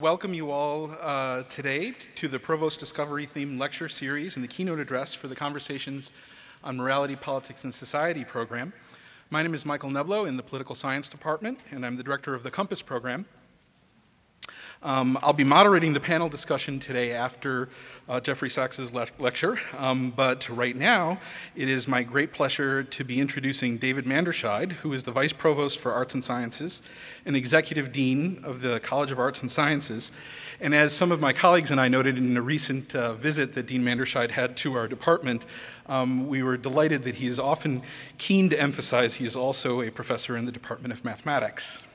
Welcome you all today to the Provost Discovery themed lecture series and the keynote address for the Conversations on Morality, Politics, and Society program. My name is Michael Neblo in the Political Science Department, and I'm the director of the COMPAS program. I'll be moderating the panel discussion today after Jeffrey Sachs's lecture, but right now it is my great pleasure to be introducing David Manderscheid, who is the Vice Provost for Arts and Sciences and Executive Dean of the College of Arts and Sciences. And as some of my colleagues and I noted in a recent visit that Dean Manderscheid had to our department, we were delighted that he is often keen to emphasize he is also a professor in the Department of Mathematics.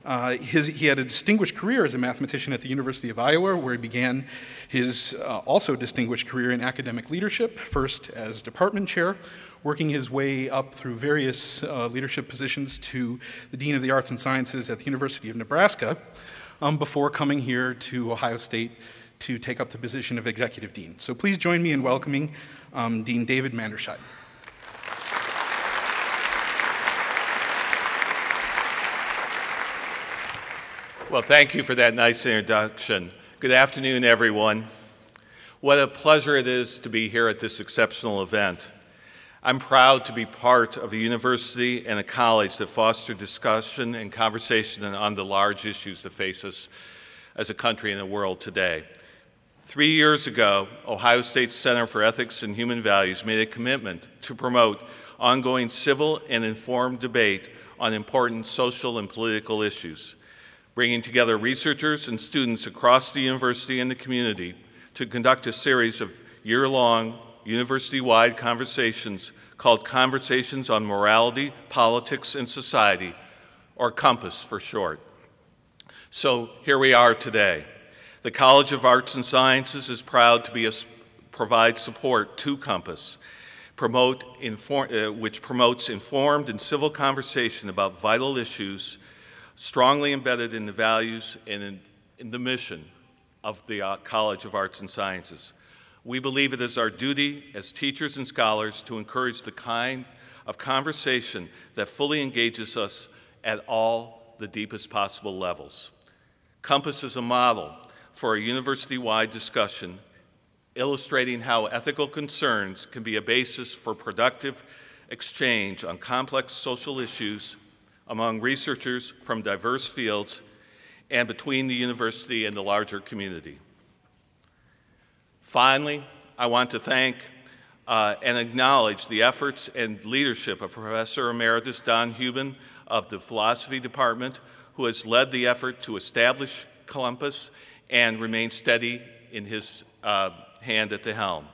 He had a distinguished career as a mathematician at the University of Iowa, where he began his also distinguished career in academic leadership, first as department chair, working his way up through various leadership positions to the Dean of the Arts and Sciences at the University of Nebraska, before coming here to Ohio State to take up the position of Executive Dean. So please join me in welcoming Dean David Manderscheid. Well, thank you for that nice introduction. Good afternoon, everyone. What a pleasure it is to be here at this exceptional event. I'm proud to be part of a university and a college that foster discussion and conversation on the large issues that face us as a country and the world today. 3 years ago, Ohio State Center for Ethics and Human Values made a commitment to promote ongoing civil and informed debate on important social and political issues, bringing together researchers and students across the university and the community to conduct a series of year-long, university-wide conversations called Conversations on Morality, Politics, and Society, or COMPAS for short. So here we are today. The College of Arts and Sciences is proud to provide support to COMPAS, which promotes informed and civil conversation about vital issues strongly embedded in the values and in the mission of the College of Arts and Sciences. We believe it is our duty as teachers and scholars to encourage the kind of conversation that fully engages us at all the deepest possible levels. COMPAS is a model for a university-wide discussion illustrating how ethical concerns can be a basis for productive exchange on complex social issues among researchers from diverse fields and between the university and the larger community. Finally, I want to thank and acknowledge the efforts and leadership of Professor Emeritus Don Hubin of the Philosophy Department, who has led the effort to establish COMPAS and remain steady in his hand at the helm.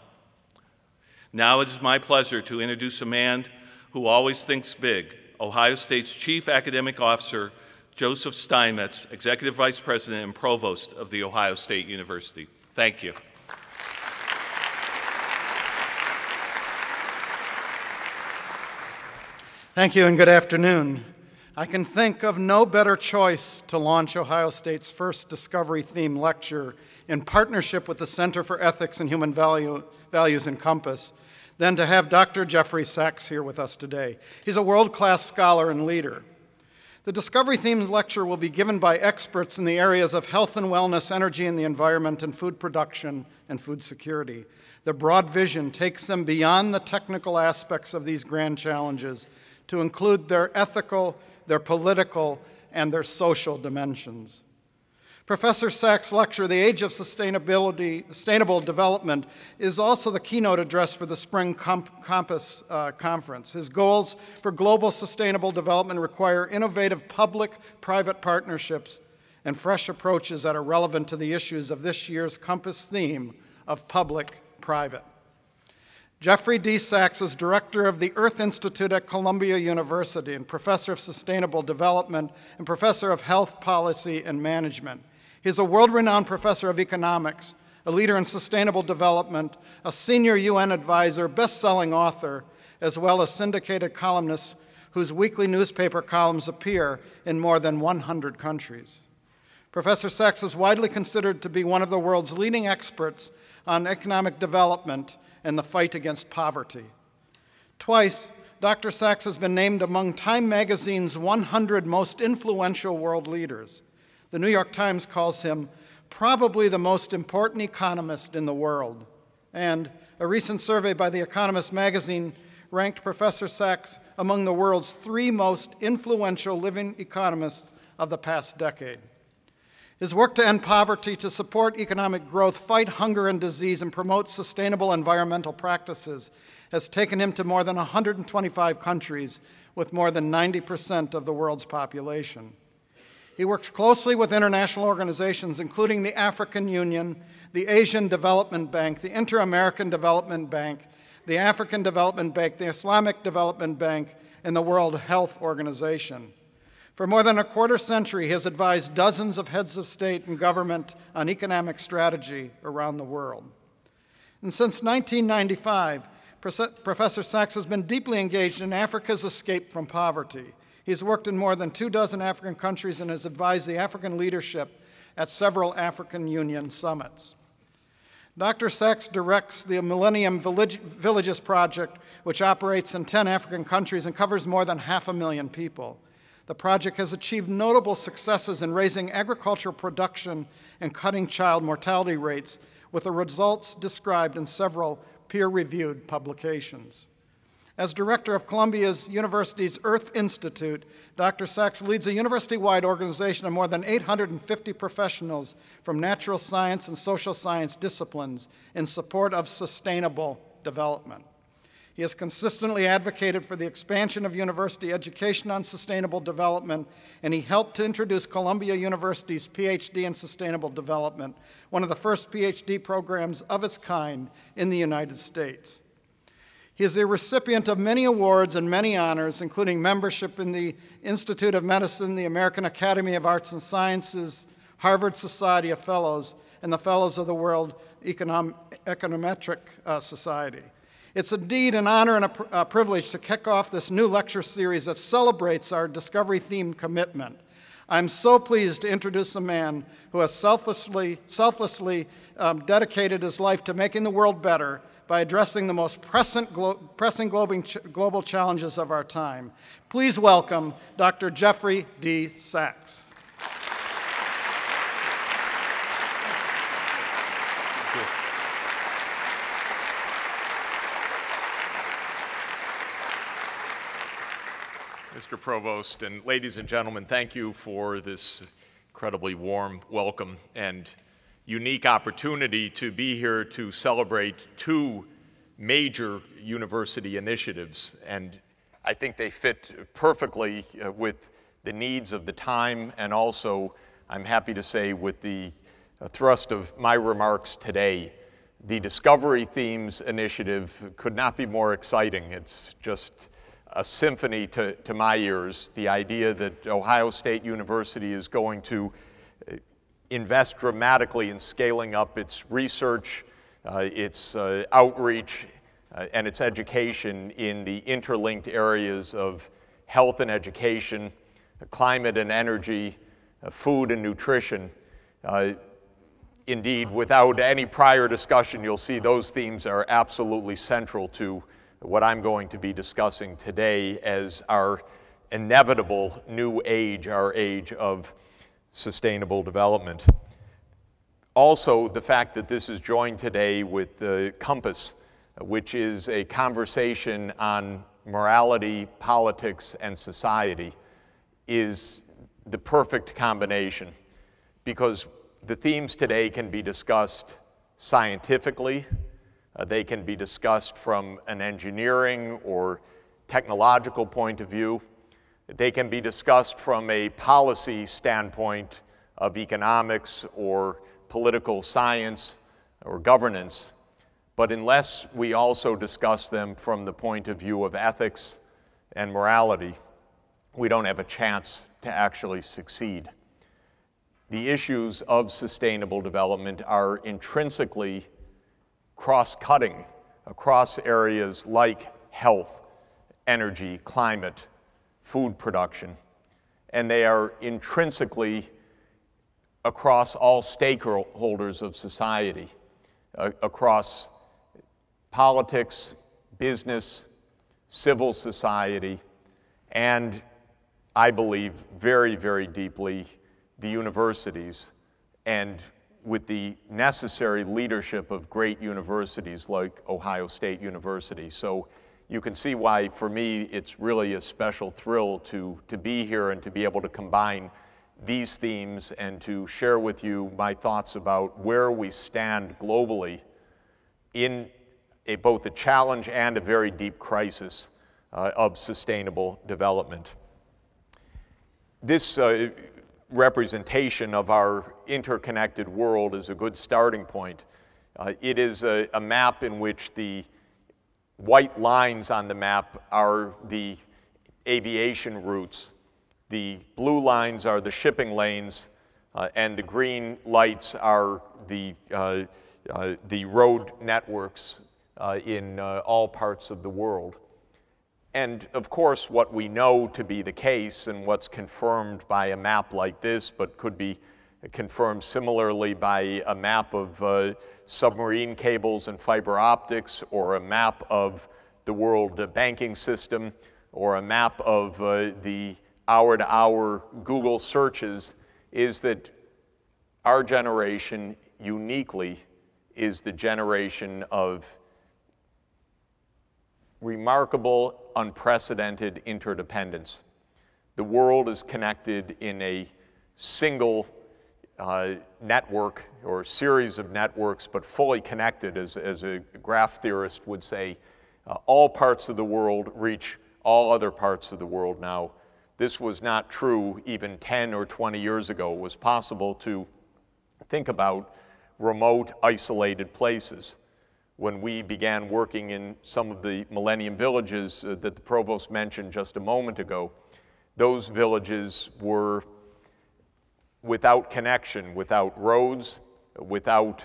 Now it is my pleasure to introduce a man who always thinks big, Ohio State's Chief Academic Officer, Joseph Steinmetz, Executive Vice President and Provost of The Ohio State University. Thank you. Thank you and good afternoon. I can think of no better choice to launch Ohio State's first Discovery-themed lecture in partnership with the Center for Ethics and Human Values in COMPAS than to have Dr. Jeffrey Sachs here with us today. He's a world-class scholar and leader. The Discovery-themed lecture will be given by experts in the areas of health and wellness, energy and the environment, and food production and food security. The broad vision takes them beyond the technical aspects of these grand challenges to include their ethical, their political, and their social dimensions. Professor Sachs' lecture, The Age of Sustainable Development, is also the keynote address for the Spring COMPAS Conference. His goals for global sustainable development require innovative public-private partnerships and fresh approaches that are relevant to the issues of this year's COMPAS theme of public-private. Jeffrey D. Sachs is director of the Earth Institute at Columbia University and professor of sustainable development and professor of health policy and management. He's a world-renowned professor of economics, a leader in sustainable development, a senior UN advisor, best-selling author, as well as syndicated columnist whose weekly newspaper columns appear in more than 100 countries. Professor Sachs is widely considered to be one of the world's leading experts on economic development and the fight against poverty. Twice, Dr. Sachs has been named among Time magazine's 100 most influential world leaders. The New York Times calls him probably the most important economist in the world. And a recent survey by The Economist magazine ranked Professor Sachs among the world's 3 most influential living economists of the past decade. His work to end poverty, to support economic growth, fight hunger and disease, and promote sustainable environmental practices has taken him to more than 125 countries with more than 90% of the world's population. He works closely with international organizations, including the African Union, the Asian Development Bank, the Inter-American Development Bank, the African Development Bank, the Islamic Development Bank, and the World Health Organization. For more than a quarter century, he has advised dozens of heads of state and government on economic strategy around the world. And since 1995, Professor Sachs has been deeply engaged in Africa's escape from poverty. He's worked in more than 24 African countries and has advised the African leadership at several African Union summits. Dr. Sachs directs the Millennium Villages Project, which operates in 10 African countries and covers more than 500,000 people. The project has achieved notable successes in raising agricultural production and cutting child mortality rates, with the results described in several peer-reviewed publications. As director of Columbia University's Earth Institute, Dr. Sachs leads a university-wide organization of more than 850 professionals from natural science and social science disciplines in support of sustainable development. He has consistently advocated for the expansion of university education on sustainable development, and he helped to introduce Columbia University's PhD in Sustainable Development, one of the first PhD programs of its kind in the United States. He is a recipient of many awards and many honors, including membership in the Institute of Medicine, the American Academy of Arts and Sciences, Harvard Society of Fellows, and the Fellows of the World Econometric Society. It's indeed an honor and a privilege to kick off this new lecture series that celebrates our discovery-themed commitment. I'm so pleased to introduce a man who has selflessly dedicated his life to making the world better by addressing the most pressing global challenges of our time. Please welcome Dr. Jeffrey D. Sachs. Mr. Provost, and ladies and gentlemen, thank you for this incredibly warm welcome and unique opportunity to be here to celebrate 2 major university initiatives. And I think they fit perfectly with the needs of the time, and also, I'm happy to say, with the thrust of my remarks today. The Discovery Themes initiative could not be more exciting. It's just a symphony to my ears. The idea that Ohio State University is going to invest dramatically in scaling up its research, its outreach, and its education in the interlinked areas of health and education, climate and energy, food and nutrition. Indeed, without any prior discussion, you'll see those themes are absolutely central to what I'm going to be discussing today as our inevitable new age, our age of sustainable development. Also, the fact that this is joined today with the Compass, which is a conversation on morality, politics, and society, is the perfect combination, because the themes today can be discussed scientifically, they can be discussed from an engineering or technological point of view. They can be discussed from a policy standpoint of economics or political science or governance. But unless we also discuss them from the point of view of ethics and morality, we don't have a chance to actually succeed. The issues of sustainable development are intrinsically cross-cutting across areas like health, energy, climate, food production, and they are intrinsically across all stakeholders of society, across politics, business, civil society, and I believe very, very deeply the universities, and with the necessary leadership of great universities like Ohio State University. So you can see why, for me, it's really a special thrill to be here and to be able to combine these themes and to share with you my thoughts about where we stand globally in both a challenge and a very deep crisis of sustainable development. This representation of our interconnected world is a good starting point. It is a map in which the white lines on the map are the aviation routes. The blue lines are the shipping lanes, and the green lights are the road networks in all parts of the world. And of course, what we know to be the case and what's confirmed by a map like this, but could be confirmed similarly by a map of submarine cables and fiber optics, or a map of the world banking system, or a map of the hour-to-hour Google searches, is that our generation uniquely is the generation of remarkable, unprecedented interdependence. The world is connected in a single network or series of networks, but fully connected, as a graph theorist would say. All parts of the world reach all other parts of the world now. This was not true even 10 or 20 years ago. It was possible to think about remote, isolated places. When we began working in some of the Millennium Villages that the Provost mentioned just a moment ago, those villages were without connection, without roads, without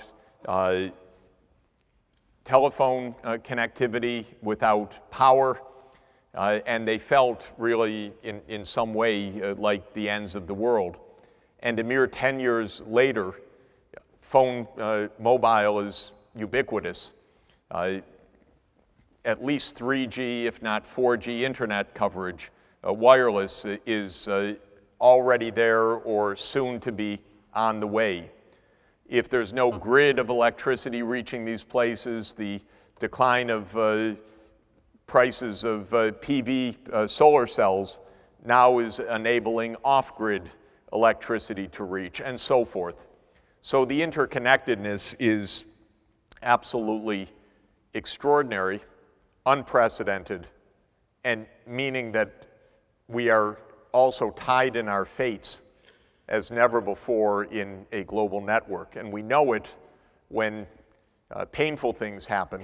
telephone connectivity, without power, and they felt really, in some way, like the ends of the world. And a mere 10 years later, mobile is ubiquitous. At least 3G, if not 4G internet coverage, wireless is already there or soon to be on the way. If there's no grid of electricity reaching these places, the decline of prices of PV solar cells now is enabling off-grid electricity to reach, and so forth. So the interconnectedness is absolutely extraordinary, unprecedented, and meaning that we are also tied in our fates as never before in a global network. And we know it when painful things happen.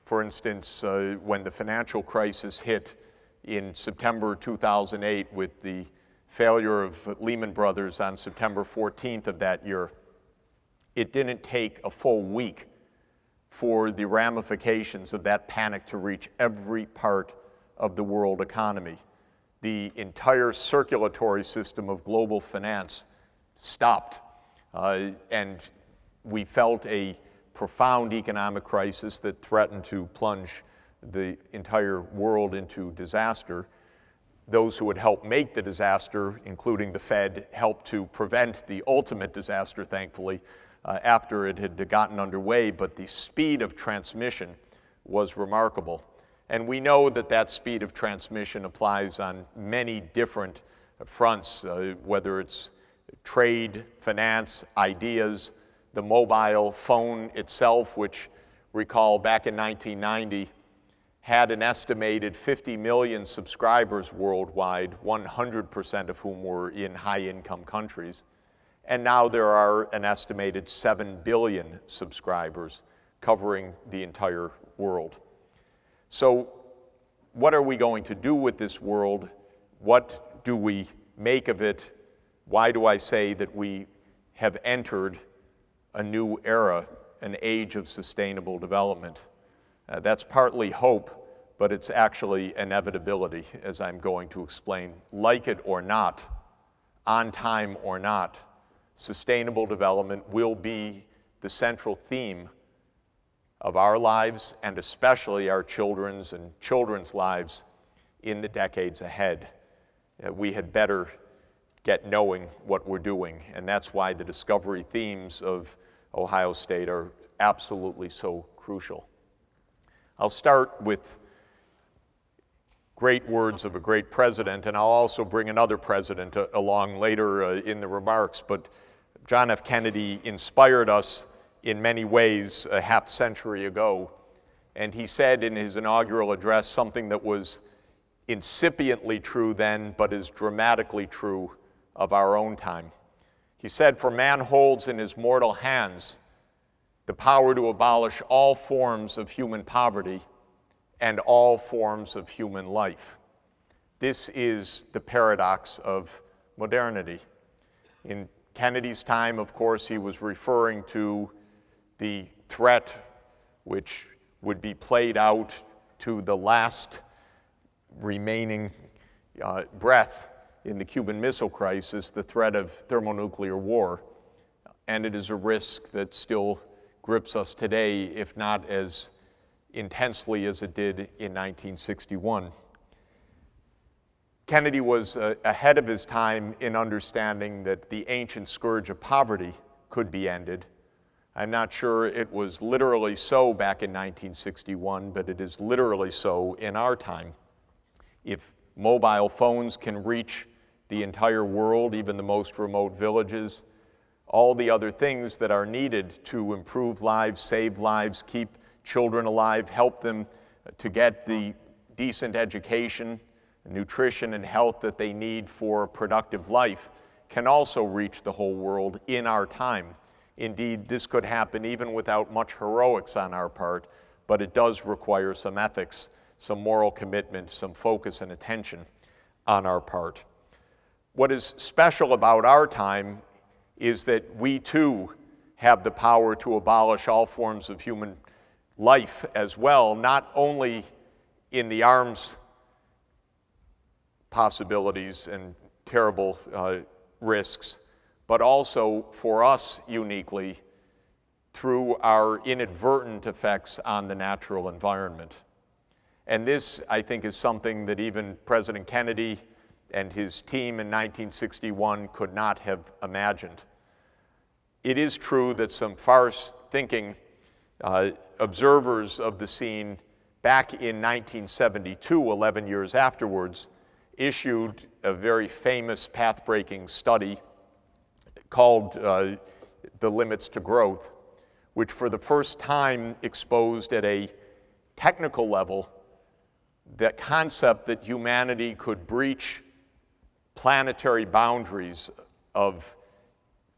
For instance, when the financial crisis hit in September 2008 with the failure of Lehman Brothers on September 14th of that year, it didn't take a full week for the ramifications of that panic to reach every part of the world economy. The entire circulatory system of global finance stopped, and we felt a profound economic crisis that threatened to plunge the entire world into disaster. Those who would help make the disaster, including the Fed, helped to prevent the ultimate disaster, thankfully, after it had gotten underway, but the speed of transmission was remarkable. And we know that that speed of transmission applies on many different fronts, whether it's trade, finance, ideas, the mobile phone itself, which, recall, back in 1990, had an estimated 50 million subscribers worldwide, 100% of whom were in high-income countries. And now there are an estimated 7 billion subscribers covering the entire world. So what are we going to do with this world? What do we make of it? Why do I say that we have entered a new era, an age of sustainable development? That's partly hope, but it's actually inevitability, as I'm going to explain. Like it or not, on time or not, sustainable development will be the central theme of our lives, and especially our children's and children's lives in the decades ahead. We had better get knowing what we're doing. And that's why the discovery themes of Ohio State are absolutely so crucial. I'll start with great words of a great president, and I'll also bring another president along later in the remarks, but John F. Kennedy inspired us in many ways a half century ago, and he said in his inaugural address something that was incipiently true then, but is dramatically true of our own time. He said, "For man holds in his mortal hands the power to abolish all forms of human poverty and all forms of human life." This is the paradox of modernity. In Kennedy's time, of course, he was referring to the threat which would be played out to the last remaining breath in the Cuban Missile Crisis, the threat of thermonuclear war. And it is a risk that still grips us today, if not as intensely as it did in 1961. Kennedy was ahead of his time in understanding that the ancient scourge of poverty could be ended. I'm not sure it was literally so back in 1961, but it is literally so in our time. If mobile phones can reach the entire world, even the most remote villages, all the other things that are needed to improve lives, save lives, keep children alive, help them to get the decent education, nutrition, and health that they need for a productive life can also reach the whole world in our time. Indeed, this could happen even without much heroics on our part, but it does require some ethics, some moral commitment, some focus and attention on our part. What is special about our time is that we too have the power to abolish all forms of human life as well, not only in the arms possibilities and terrible risks, but also for us uniquely through our inadvertent effects on the natural environment. And this, I think, is something that even President Kennedy and his team in 1961 could not have imagined. It is true that some far-thinking observers of the scene back in 1972, 11 years afterwards, issued a very famous path-breaking study called The Limits to Growth, which for the first time exposed at a technical level the concept that humanity could breach planetary boundaries of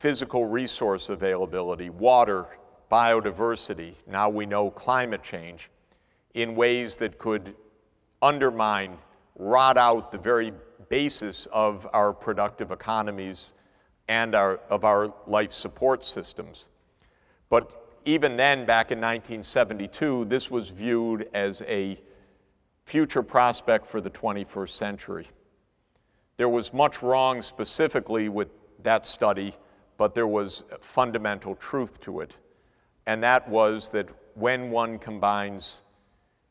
physical resource availability, water, biodiversity, now we know climate change, in ways that could undermine, rot out the very basis of our productive economies and of our life support systems. But even then, back in 1972, this was viewed as a future prospect for the 21st century. There was much wrong specifically with that study, but there was fundamental truth to it. And that was that when one combines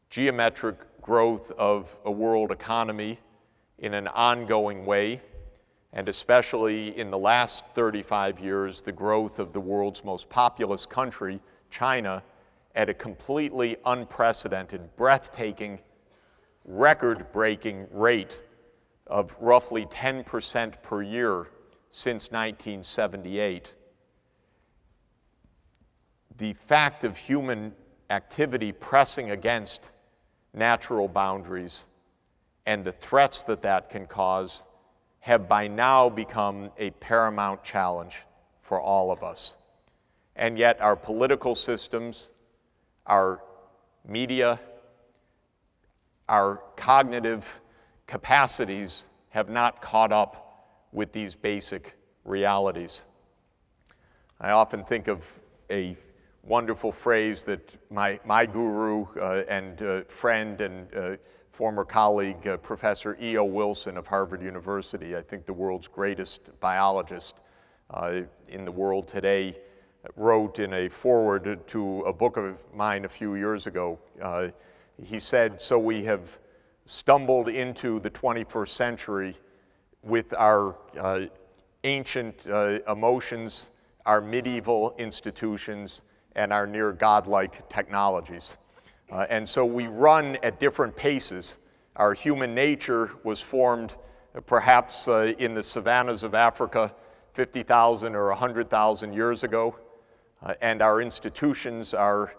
geometric growth of a world economy in an ongoing way, and especially in the last 35 years, the growth of the world's most populous country, China, at a completely unprecedented, breathtaking, record-breaking rate of roughly 10% per year since 1978. The fact of human activity pressing against natural boundaries and the threats that that can cause have by now become a paramount challenge for all of us. And yet our political systems, our media, our cognitive capacities have not caught up with these basic realities. I often think of a wonderful phrase that my guru and friend and former colleague, Professor E.O. Wilson of Harvard University, I think the world's greatest biologist in the world today, wrote in a foreword to a book of mine a few years ago. He said, "So we have stumbled into the 21st century with our ancient emotions, our medieval institutions, and our near godlike technologies. And so we run at different paces. Our human nature was formed perhaps in the savannas of Africa 50,000 or 100,000 years ago. And our institutions are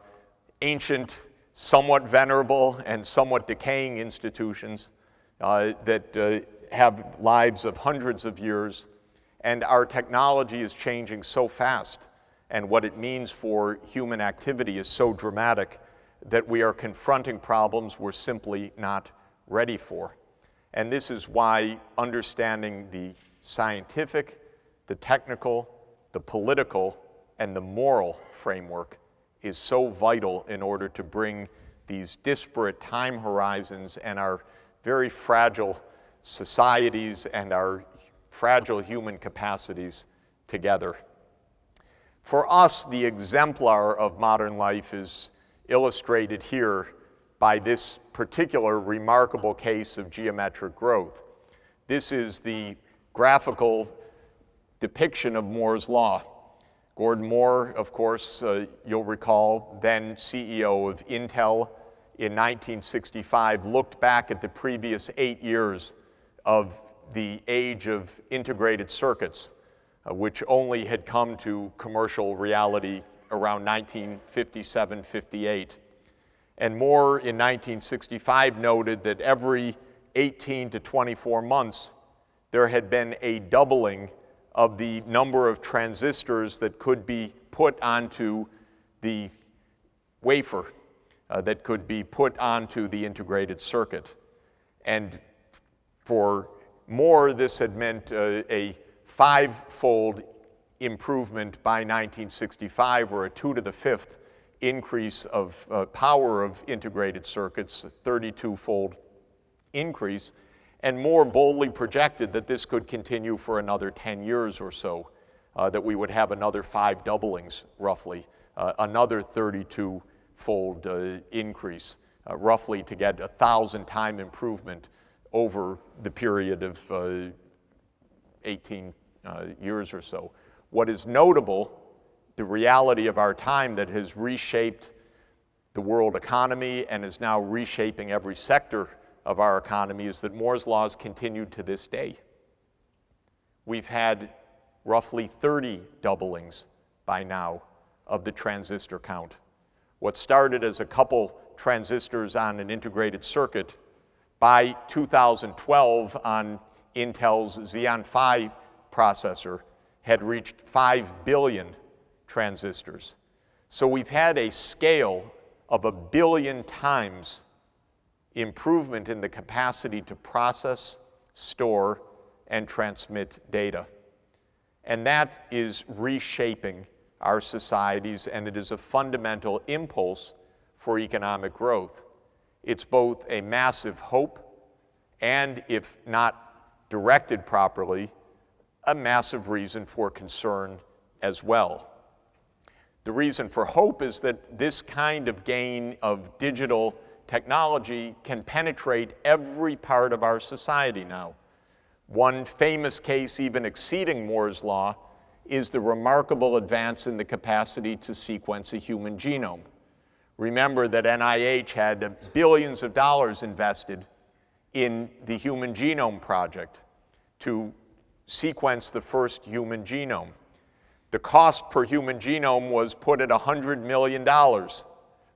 ancient, somewhat venerable, and somewhat decaying institutions that have lives of hundreds of years. And our technology is changing so fast, and what it means for human activity is so dramatic that we are confronting problems we're simply not ready for. And this is why understanding the scientific, the technical, the political, and the moral framework is so vital in order to bring these disparate time horizons and our very fragile societies and our fragile human capacities together. For us, the exemplar of modern life is illustrated here by this particular remarkable case of geometric growth. This is the graphical depiction of Moore's Law. Gordon Moore, of course, you'll recall, then CEO of Intel in 1965, looked back at the previous 8 years of the age of integrated circuits, which only had come to commercial reality around 1957-58. And Moore in 1965 noted that every 18 to 24 months, there had been a doubling of the number of transistors that could be put onto the wafer, that could be put onto the integrated circuit. And for Moore, this had meant a 5-fold improvement by 1965, or a 2 to the 5th increase of power of integrated circuits, a 32-fold increase. And Moore boldly projected that this could continue for another 10 years or so, that we would have another 5 doublings, roughly, another 32-fold increase, roughly to get a 1,000-time improvement over the period of 18 years or so. What is notable, the reality of our time that has reshaped the world economy and is now reshaping every sector of our economy, is that Moore's Law has continued to this day. We've had roughly 30 doublings by now of the transistor count. What started as a couple transistors on an integrated circuit, by 2012 on Intel's Xeon Phi processor, had reached 5 billion transistors. So we've had a scale of 1 billion times improvement in the capacity to process, store, and transmit data. And that is reshaping our societies, and it is a fundamental impulse for economic growth. It's both a massive hope and, if not directed properly, a massive reason for concern as well. The reason for hope is that this kind of gain of digital technology can penetrate every part of our society now. One famous case, even exceeding Moore's Law, is the remarkable advance in the capacity to sequence a human genome. Remember that NIH had billions of dollars invested in the Human Genome Project to sequence the first human genome. The cost per human genome was put at $100 million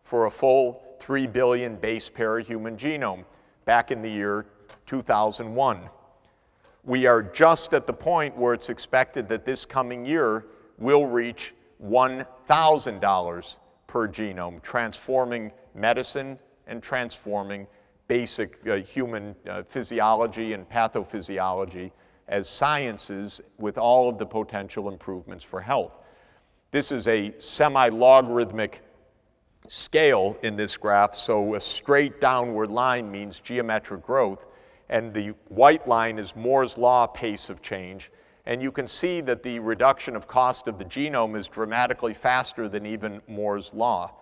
for a full 3 billion base pair human genome back in the year 2001. We are just at the point where it's expected that this coming year will reach $1,000 per genome, transforming medicine and transforming basic human physiology and pathophysiology as sciences with all of the potential improvements for health. This is a semi-logarithmic scale in this graph, so a straight downward line means geometric growth, and the white line is Moore's Law pace of change. And you can see that the reduction of cost of the genome is dramatically faster than even Moore's Law.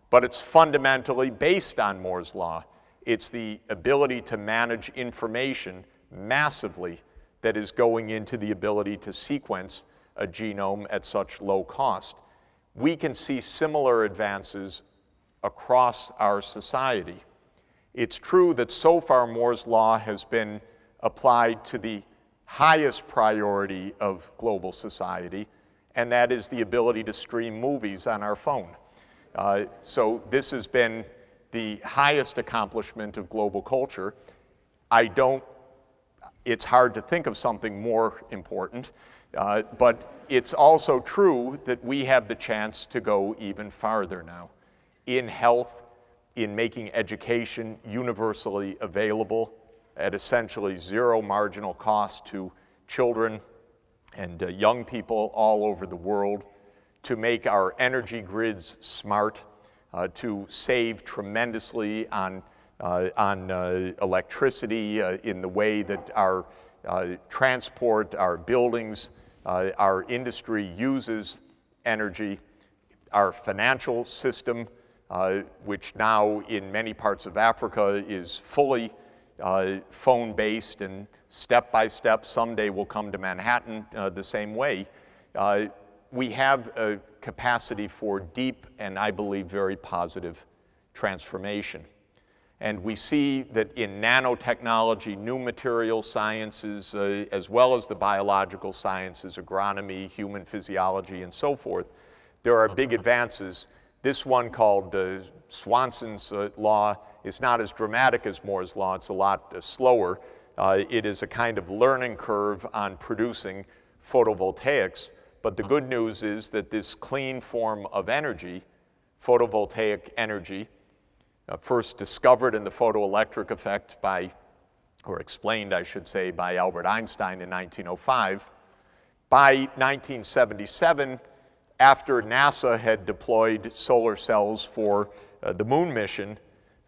But it's fundamentally based on Moore's Law. It's the ability to manage information massively that is going into the ability to sequence a genome at such low cost. We can see similar advances across our society. It's true that so far Moore's law has been applied to the highest priority of global society, and that is the ability to stream movies on our phone. So this has been the highest accomplishment of global culture. It's hard to think of something more important, but it's also true that we have the chance to go even farther now in health, in making education universally available at essentially zero marginal cost to children and young people all over the world, to make our energy grids smart, to save tremendously on electricity in the way that our transport, our buildings, our industry uses energy, our financial system, which now in many parts of Africa is fully phone-based and step-by-step someday will come to Manhattan the same way. We have a capacity for deep and I believe very positive transformation. And we see that in nanotechnology, new material sciences, as well as the biological sciences, agronomy, human physiology, and so forth, there are big advances. This one called Swanson's law is not as dramatic as Moore's law. It's a lot slower. It is a kind of learning curve on producing photovoltaics. But the good news is that this clean form of energy, photovoltaic energy, first discovered in the photoelectric effect or explained, I should say, by Albert Einstein in 1905. By 1977, after NASA had deployed solar cells for the moon mission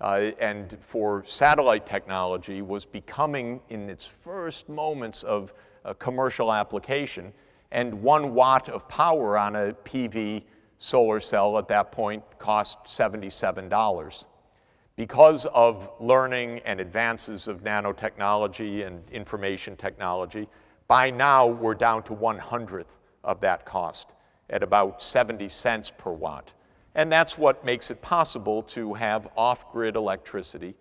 and for satellite technology, was becoming in its first moments of commercial application, and 1 watt of power on a PV solar cell at that point cost $77. Because of learning and advances of nanotechnology and information technology, by now we're down to 1/100th of that cost at about 70 cents per watt. And that's what makes it possible to have off-grid electricity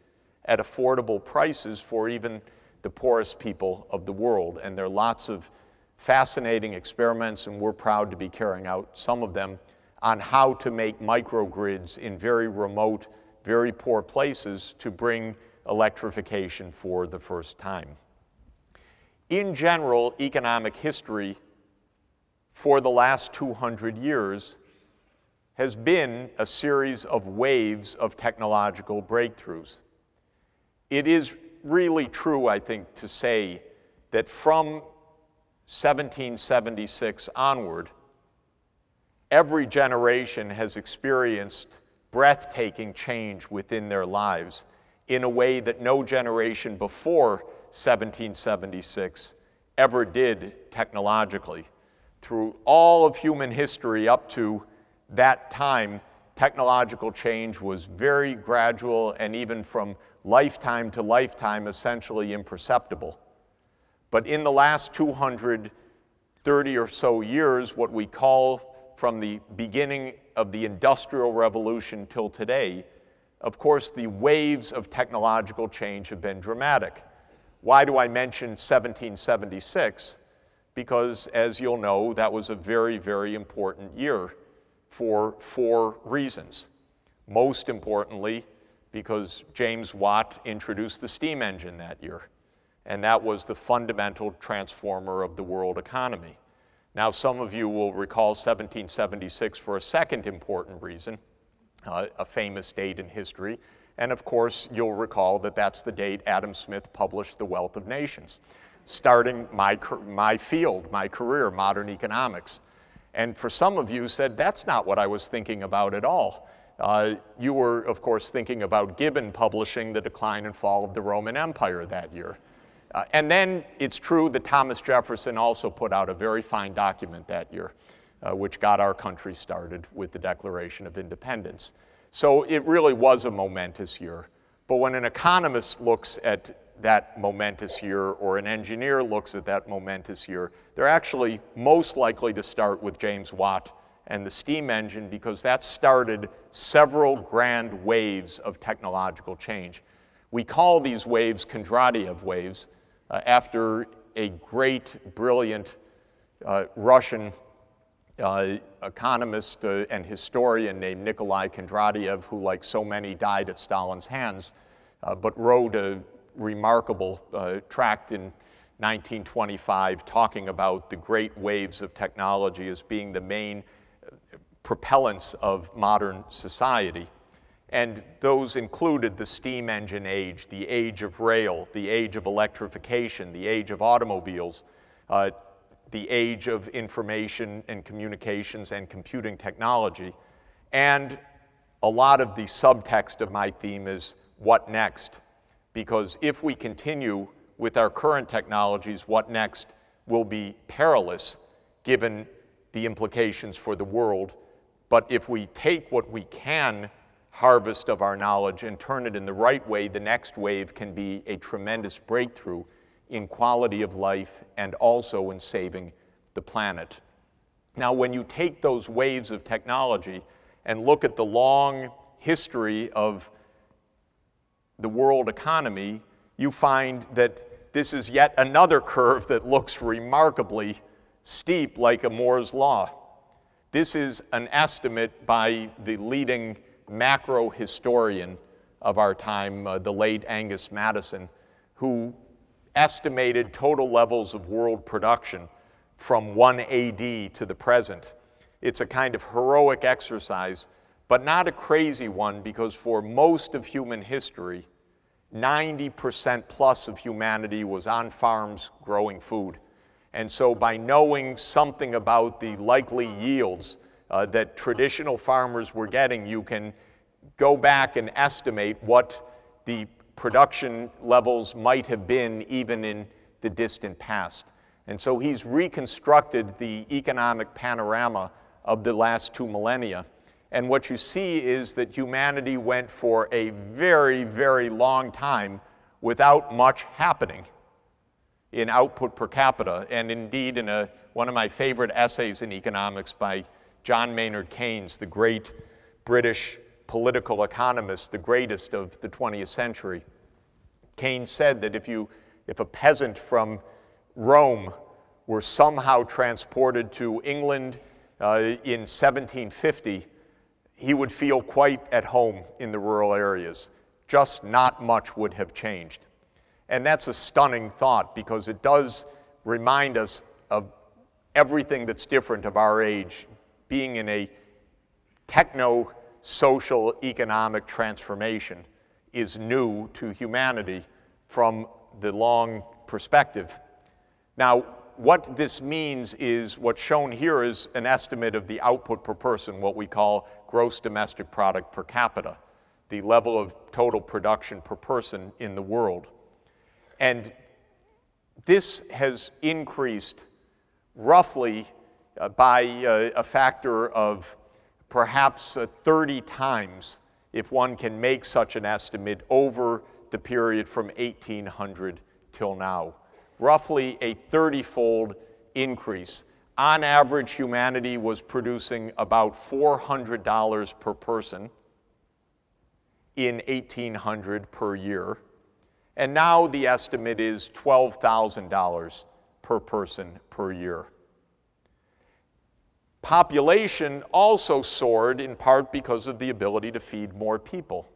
at affordable prices for even the poorest people of the world. And there are lots of fascinating experiments, and we're proud to be carrying out some of them, on how to make microgrids in very remote, very poor places to bring electrification for the first time. In general, economic history for the last 200 years has been a series of waves of technological breakthroughs. It is really true, I think, to say that from 1776 onward, every generation has experienced breathtaking change within their lives in a way that no generation before 1776 ever did technologically. Through all of human history up to that time, technological change was very gradual and even from lifetime to lifetime essentially imperceptible. But in the last 230 or so years, what we call from the beginning of the Industrial Revolution till today, of course, the waves of technological change have been dramatic. Why do I mention 1776? Because, as you'll know, that was a very, very important year for 4 reasons. Most importantly, because James Watt introduced the steam engine that year, and that was the fundamental transformer of the world economy. Now, some of you will recall 1776 for a second important reason, a famous date in history, and of course, you'll recall that that's the date Adam Smith published The Wealth of Nations, starting my field, my career, modern economics. And for some of you said, that's not what I was thinking about at all. You were, of course, thinking about Gibbon publishing The Decline and Fall of the Roman Empire that year. And then it's true that Thomas Jefferson also put out a very fine document that year, which got our country started with the Declaration of Independence. So it really was a momentous year. But when an economist looks at that momentous year, or an engineer looks at that momentous year, they're actually most likely to start with James Watt and the steam engine, because that started several grand waves of technological change. We call these waves Kondratiev waves, after a great, brilliant Russian economist and historian named Nikolai Kondratiev, who, like so many, died at Stalin's hands, but wrote a remarkable tract in 1925 talking about the great waves of technology as being the main propellants of modern society. And those included the steam engine age, the age of rail, the age of electrification, the age of automobiles, the age of information and communications and computing technology. And a lot of the subtext of my theme is what next? Because if we continue with our current technologies, what next will be perilous given the implications for the world. But if we take what we can harvest of our knowledge and turn it in the right way, the next wave can be a tremendous breakthrough in quality of life and also in saving the planet. Now, when you take those waves of technology and look at the long history of the world economy, you find that this is yet another curve that looks remarkably steep, like a Moore's Law. This is an estimate by the leading macro historian of our time, the late Angus Maddison, who estimated total levels of world production from 1 AD to the present. It's a kind of heroic exercise, but not a crazy one, because for most of human history, 90% plus of humanity was on farms growing food. And so by knowing something about the likely yields that traditional farmers were getting, you can go back and estimate what the production levels might have been even in the distant past. And so he's reconstructed the economic panorama of the last 2 millennia. And what you see is that humanity went for a very, very long time without much happening in output per capita. And indeed, in one of my favorite essays in economics by John Maynard Keynes, the great British political economist, the greatest of the 20th century, Keynes said that if a peasant from Rome were somehow transported to England in 1750, he would feel quite at home in the rural areas. Just not much would have changed. And that's a stunning thought, because it does remind us of everything that's different of our age, being in a techno-social economic transformation is new to humanity from the long perspective. Now, what this means is what's shown here is an estimate of the output per person, what we call gross domestic product per capita, the level of total production per person in the world. And this has increased roughly by a factor of perhaps 30 times, if one can make such an estimate, over the period from 1800 till now. Roughly a 30-fold increase. On average, humanity was producing about $400 per person in 1800 per year. And now the estimate is $12,000 per person per year. Population also soared in part because of the ability to feed more people.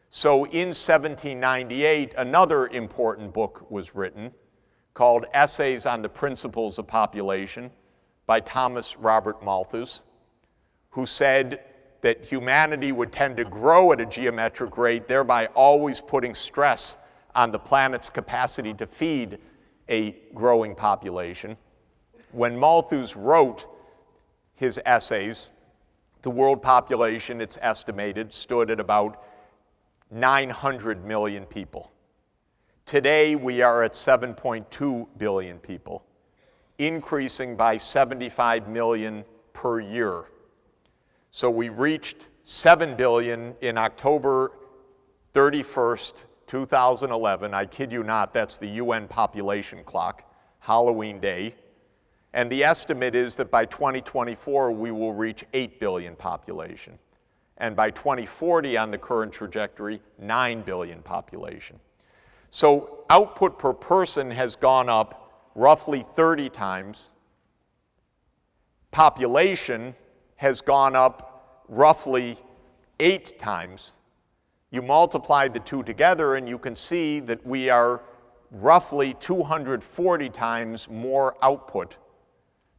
So in 1798, another important book was written called Essays on the Principles of Population by Thomas Robert Malthus, who said that humanity would tend to grow at a geometric rate, thereby always putting stress on the planet's capacity to feed a growing population. When Malthus wrote his essays, the world population, it's estimated, stood at about 900 million people. Today, we are at 7.2 billion people, increasing by 75 million per year. So we reached 7 billion in October 31st, 2011, I kid you not, that's the UN population clock, Halloween Day. And the estimate is that by 2024, we will reach 8 billion population. And by 2040, on the current trajectory, 9 billion population. So output per person has gone up roughly 30 times. Population has gone up roughly 8 times. You multiply the two together and you can see that we are roughly 240 times more output.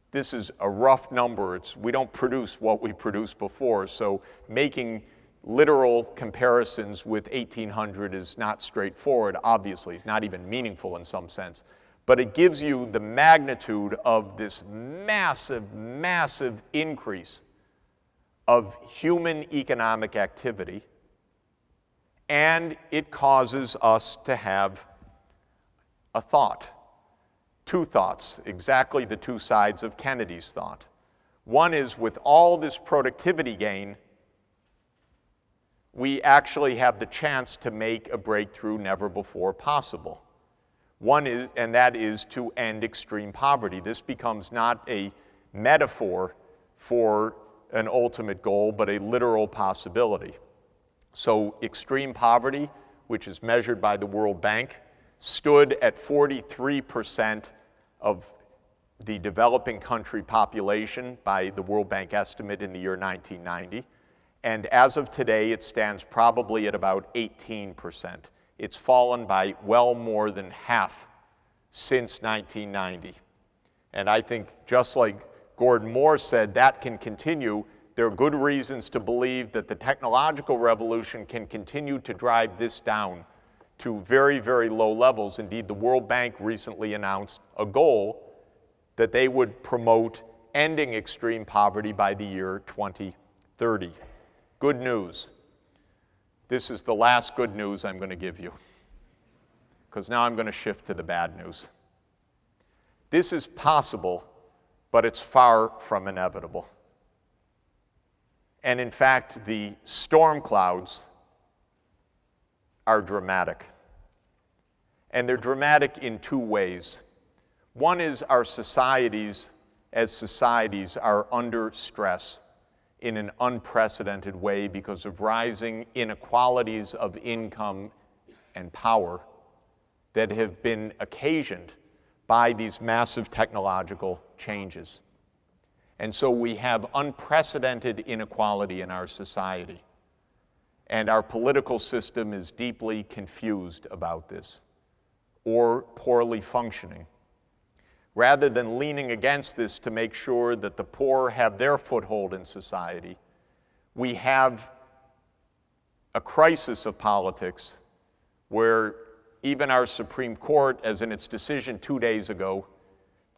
This is a rough number. We don't produce what we produced before, so making literal comparisons with 1800 is not straightforward, obviously, not even meaningful in some sense. But it gives you the magnitude of this massive, massive increase of human economic activity, and it causes us to have a thought. Two thoughts, exactly the two sides of Kennedy's thought. One is, with all this productivity gain, we actually have the chance to make a breakthrough never before possible. One is, and that is to end extreme poverty. This becomes not a metaphor for an ultimate goal, but a literal possibility. So extreme poverty, which is measured by the World Bank, stood at 43% of the developing country population by the World Bank estimate in the year 1990. And as of today, it stands probably at about 18%. It's fallen by well more than half since 1990. And I think, just like Gordon Moore said, that can continue. There are good reasons to believe that the technological revolution can continue to drive this down to very, very low levels. Indeed, the World Bank recently announced a goal that they would promote ending extreme poverty by the year 2030. Good news. This is the last good news I'm going to give you, because now I'm going to shift to the bad news. This is possible, but it's far from inevitable. And in fact, the storm clouds are dramatic. And they're dramatic in two ways. One is our societies, as societies, are under stress in an unprecedented way because of rising inequalities of income and power that have been occasioned by these massive technological changes. And so we have unprecedented inequality in our society. And our political system is deeply confused about this, or poorly functioning. Rather than leaning against this to make sure that the poor have their foothold in society, we have a crisis of politics where even our Supreme Court, as in its decision 2 days ago,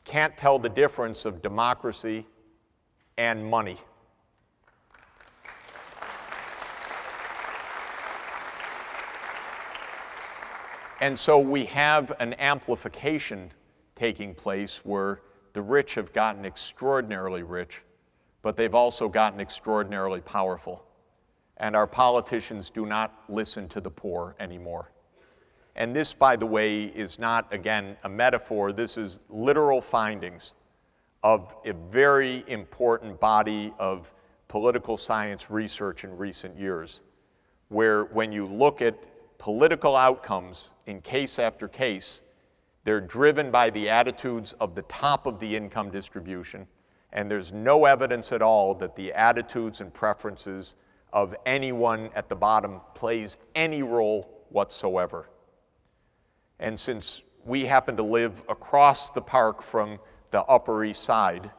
can't tell the difference of democracy and money. And so we have an amplification taking place where the rich have gotten extraordinarily rich, but they've also gotten extraordinarily powerful. And our politicians do not listen to the poor anymore. And this, by the way, is not, again, a metaphor. This is literal findings of a very important body of political science research in recent years, where when you look at political outcomes in case after case, they're driven by the attitudes of the top of the income distribution, and there's no evidence at all that the attitudes and preferences of anyone at the bottom plays any role whatsoever. And since we happen to live across the park from the Upper East Side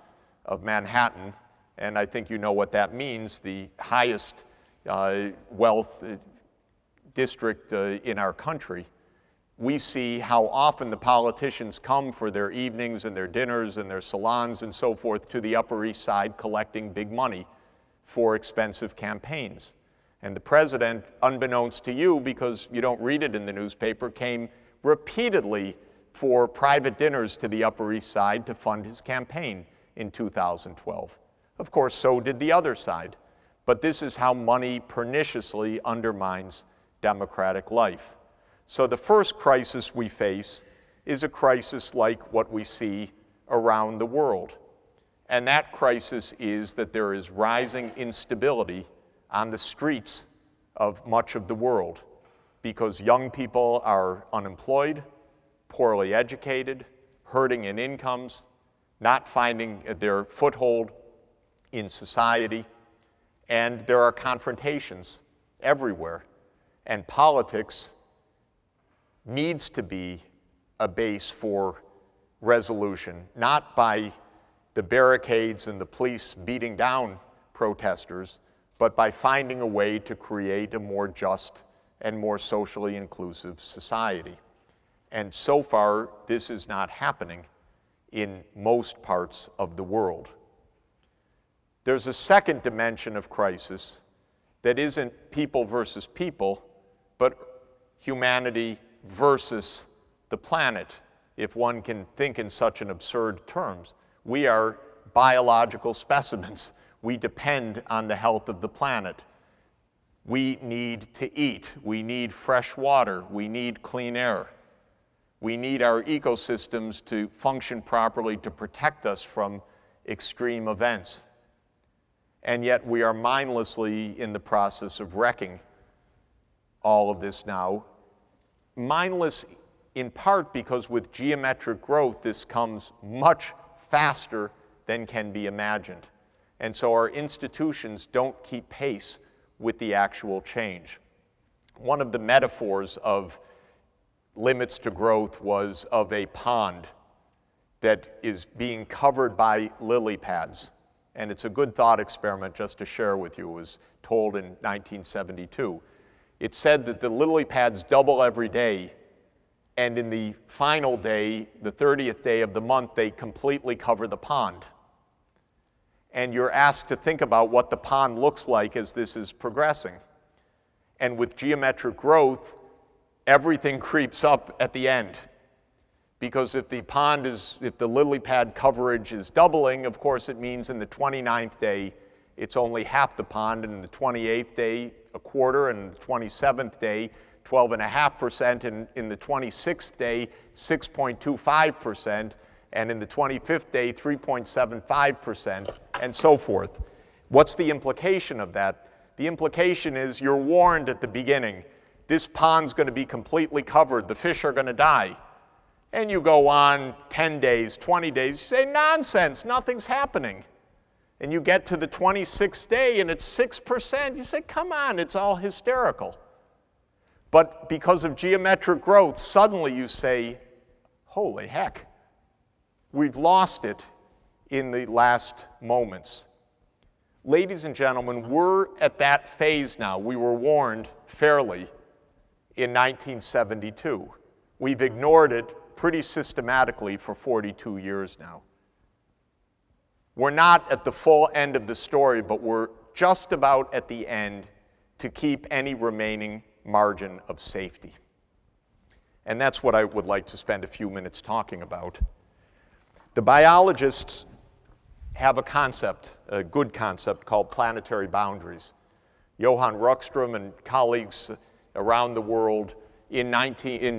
of Manhattan, and I think you know what that means, the highest wealth district in our country, we see how often the politicians come for their evenings and their dinners and their salons and so forth to the Upper East Side collecting big money for expensive campaigns. And the president, unbeknownst to you, because you don't read it in the newspaper, came repeatedly for private dinners to the Upper East Side to fund his campaign in 2012. Of course, so did the other side. But this is how money perniciously undermines democratic life. So the first crisis we face is a crisis like what we see around the world. And that crisis is that there is rising instability on the streets of much of the world because young people are unemployed, poorly educated, hurting in incomes, not finding their foothold in society, and there are confrontations everywhere. And politics needs to be a base for resolution, not by the barricades and the police beating down protesters, but by finding a way to create a more just and more socially inclusive society. And so far, this is not happening in most parts of the world. There's a second dimension of crisis that isn't people versus people, but humanity versus the planet, if one can think in such an absurd terms. We are biological specimens. We depend on the health of the planet. We need to eat. We need fresh water. We need clean air. We need our ecosystems to function properly to protect us from extreme events. And yet we are mindlessly in the process of wrecking all of this now. Mindless in part because with geometric growth, this comes much faster than can be imagined. And so our institutions don't keep pace with the actual change. One of the metaphors of limits to growth was of a pond that is being covered by lily pads. And it's a good thought experiment just to share with you. It was told in 1972. It said that the lily pads double every day, and in the final day, the 30th day of the month, they completely cover the pond. And you're asked to think about what the pond looks like as this is progressing. And with geometric growth, everything creeps up at the end. Because if the lily pad coverage is doubling, of course it means in the 29th day, it's only half the pond, and in the 28th day, a quarter, and in the 27th day, 12.5%, and in the 26th day, 6.25%, and in the 25th day, 3.75%, and so forth. What's the implication of that? The implication is you're warned at the beginning, this pond's going to be completely covered, the fish are going to die. And you go on 10 days, 20 days, you say, nonsense, nothing's happening. And you get to the 26th day and it's 6%. You say, come on, it's all hysterical. But because of geometric growth, suddenly you say, holy heck, we've lost it in the last moments. Ladies and gentlemen, we're at that phase now. We were warned fairly in 1972. We've ignored it pretty systematically for 42 years now. We're not at the full end of the story, but we're just about at the end to keep any remaining margin of safety. And that's what I would like to spend a few minutes talking about. The biologists have a concept, a good concept, called planetary boundaries. Johan Rockström and colleagues around the world in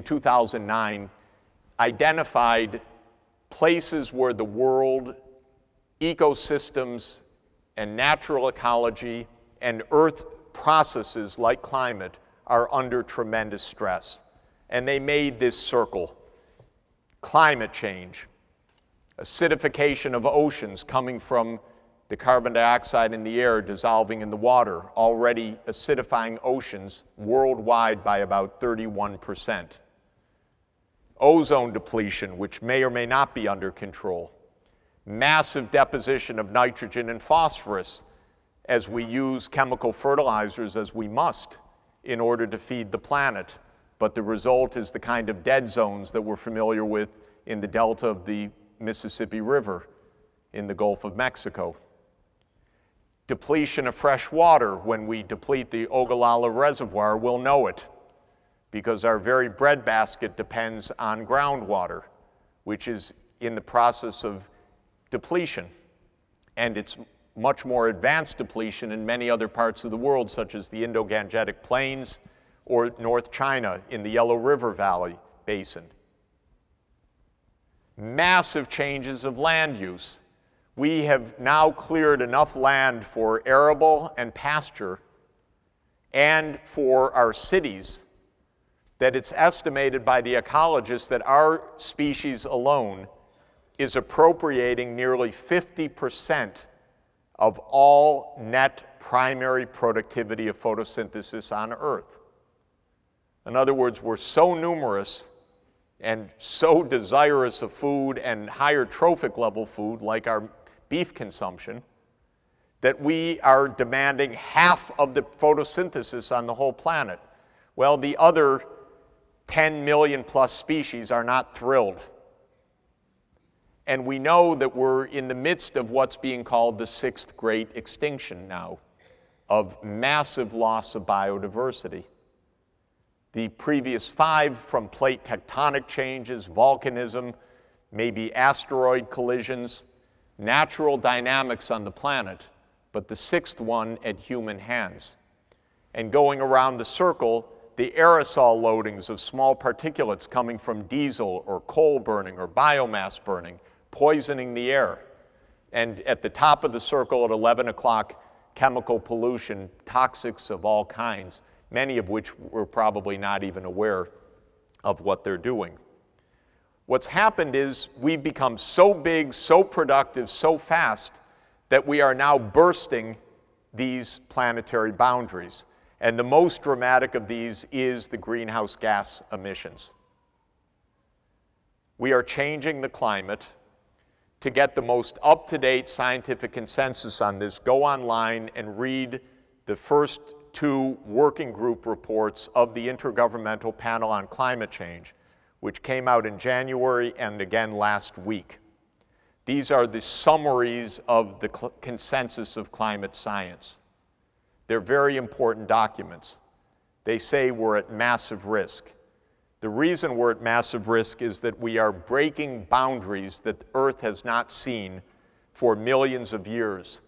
2009 identified places where the world ecosystems and natural ecology and Earth processes like climate are under tremendous stress. And they made this circle: climate change, acidification of oceans coming from the carbon dioxide in the air dissolving in the water, already acidifying oceans worldwide by about 31%. Ozone depletion, which may or may not be under control. Massive deposition of nitrogen and phosphorus as we use chemical fertilizers as we must in order to feed the planet. But the result is the kind of dead zones that we're familiar with in the delta of the Mississippi River in the Gulf of Mexico. Depletion of fresh water. When we deplete the Ogallala Reservoir, we'll know it, because our very breadbasket depends on groundwater, which is in the process of depletion. And it's much more advanced depletion in many other parts of the world, such as the Indo-Gangetic Plains or North China in the Yellow River Valley Basin. Massive changes of land use. We have now cleared enough land for arable and pasture and for our cities that it's estimated by the ecologists that our species alone is appropriating nearly 50% of all net primary productivity of photosynthesis on Earth. In other words, we're so numerous and so desirous of food and higher trophic level food, like our beef consumption, that we are demanding half of the photosynthesis on the whole planet. Well, the other 10 million plus species are not thrilled. And we know that we're in the midst of what's being called the sixth great extinction now, of massive loss of biodiversity. The previous 5 from plate tectonic changes, volcanism, maybe asteroid collisions, natural dynamics on the planet, but the 6th one at human hands. And going around the circle, the aerosol loadings of small particulates coming from diesel or coal burning or biomass burning, poisoning the air. And at the top of the circle at 11 o'clock, chemical pollution, toxics of all kinds, many of which we're probably not even aware of what they're doing. What's happened is we've become so big, so productive, so fast that we are now bursting these planetary boundaries. And the most dramatic of these is the greenhouse gas emissions. We are changing the climate. To get the most up-to-date scientific consensus on this, go online and read the first 2 working group reports of the Intergovernmental Panel on Climate Change, which came out in January and again last week. These are the summaries of the consensus of climate science. They're very important documents. They say we're at massive risk. The reason we're at massive risk is that we are breaking boundaries that Earth has not seen for millions of years.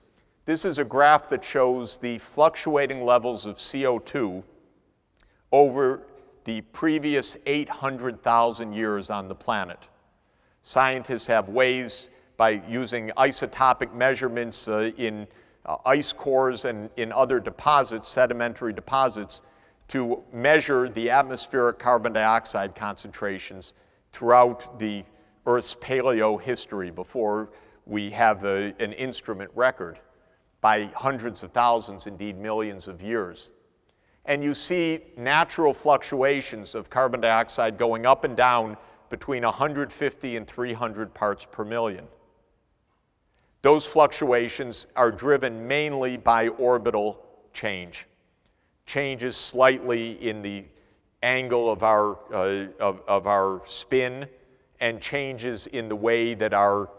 This is a graph that shows the fluctuating levels of CO2 over the previous 800,000 years on the planet. Scientists have ways by using isotopic measurements in ice cores and in other deposits, sedimentary deposits, to measure the atmospheric carbon dioxide concentrations throughout the Earth's paleo history before we have an instrument record by hundreds of thousands, indeed millions of years. And you see natural fluctuations of carbon dioxide going up and down between 150 and 300 parts per million. Those fluctuations are driven mainly by orbital change. Changes slightly in the angle of our spin, and changes in the way that our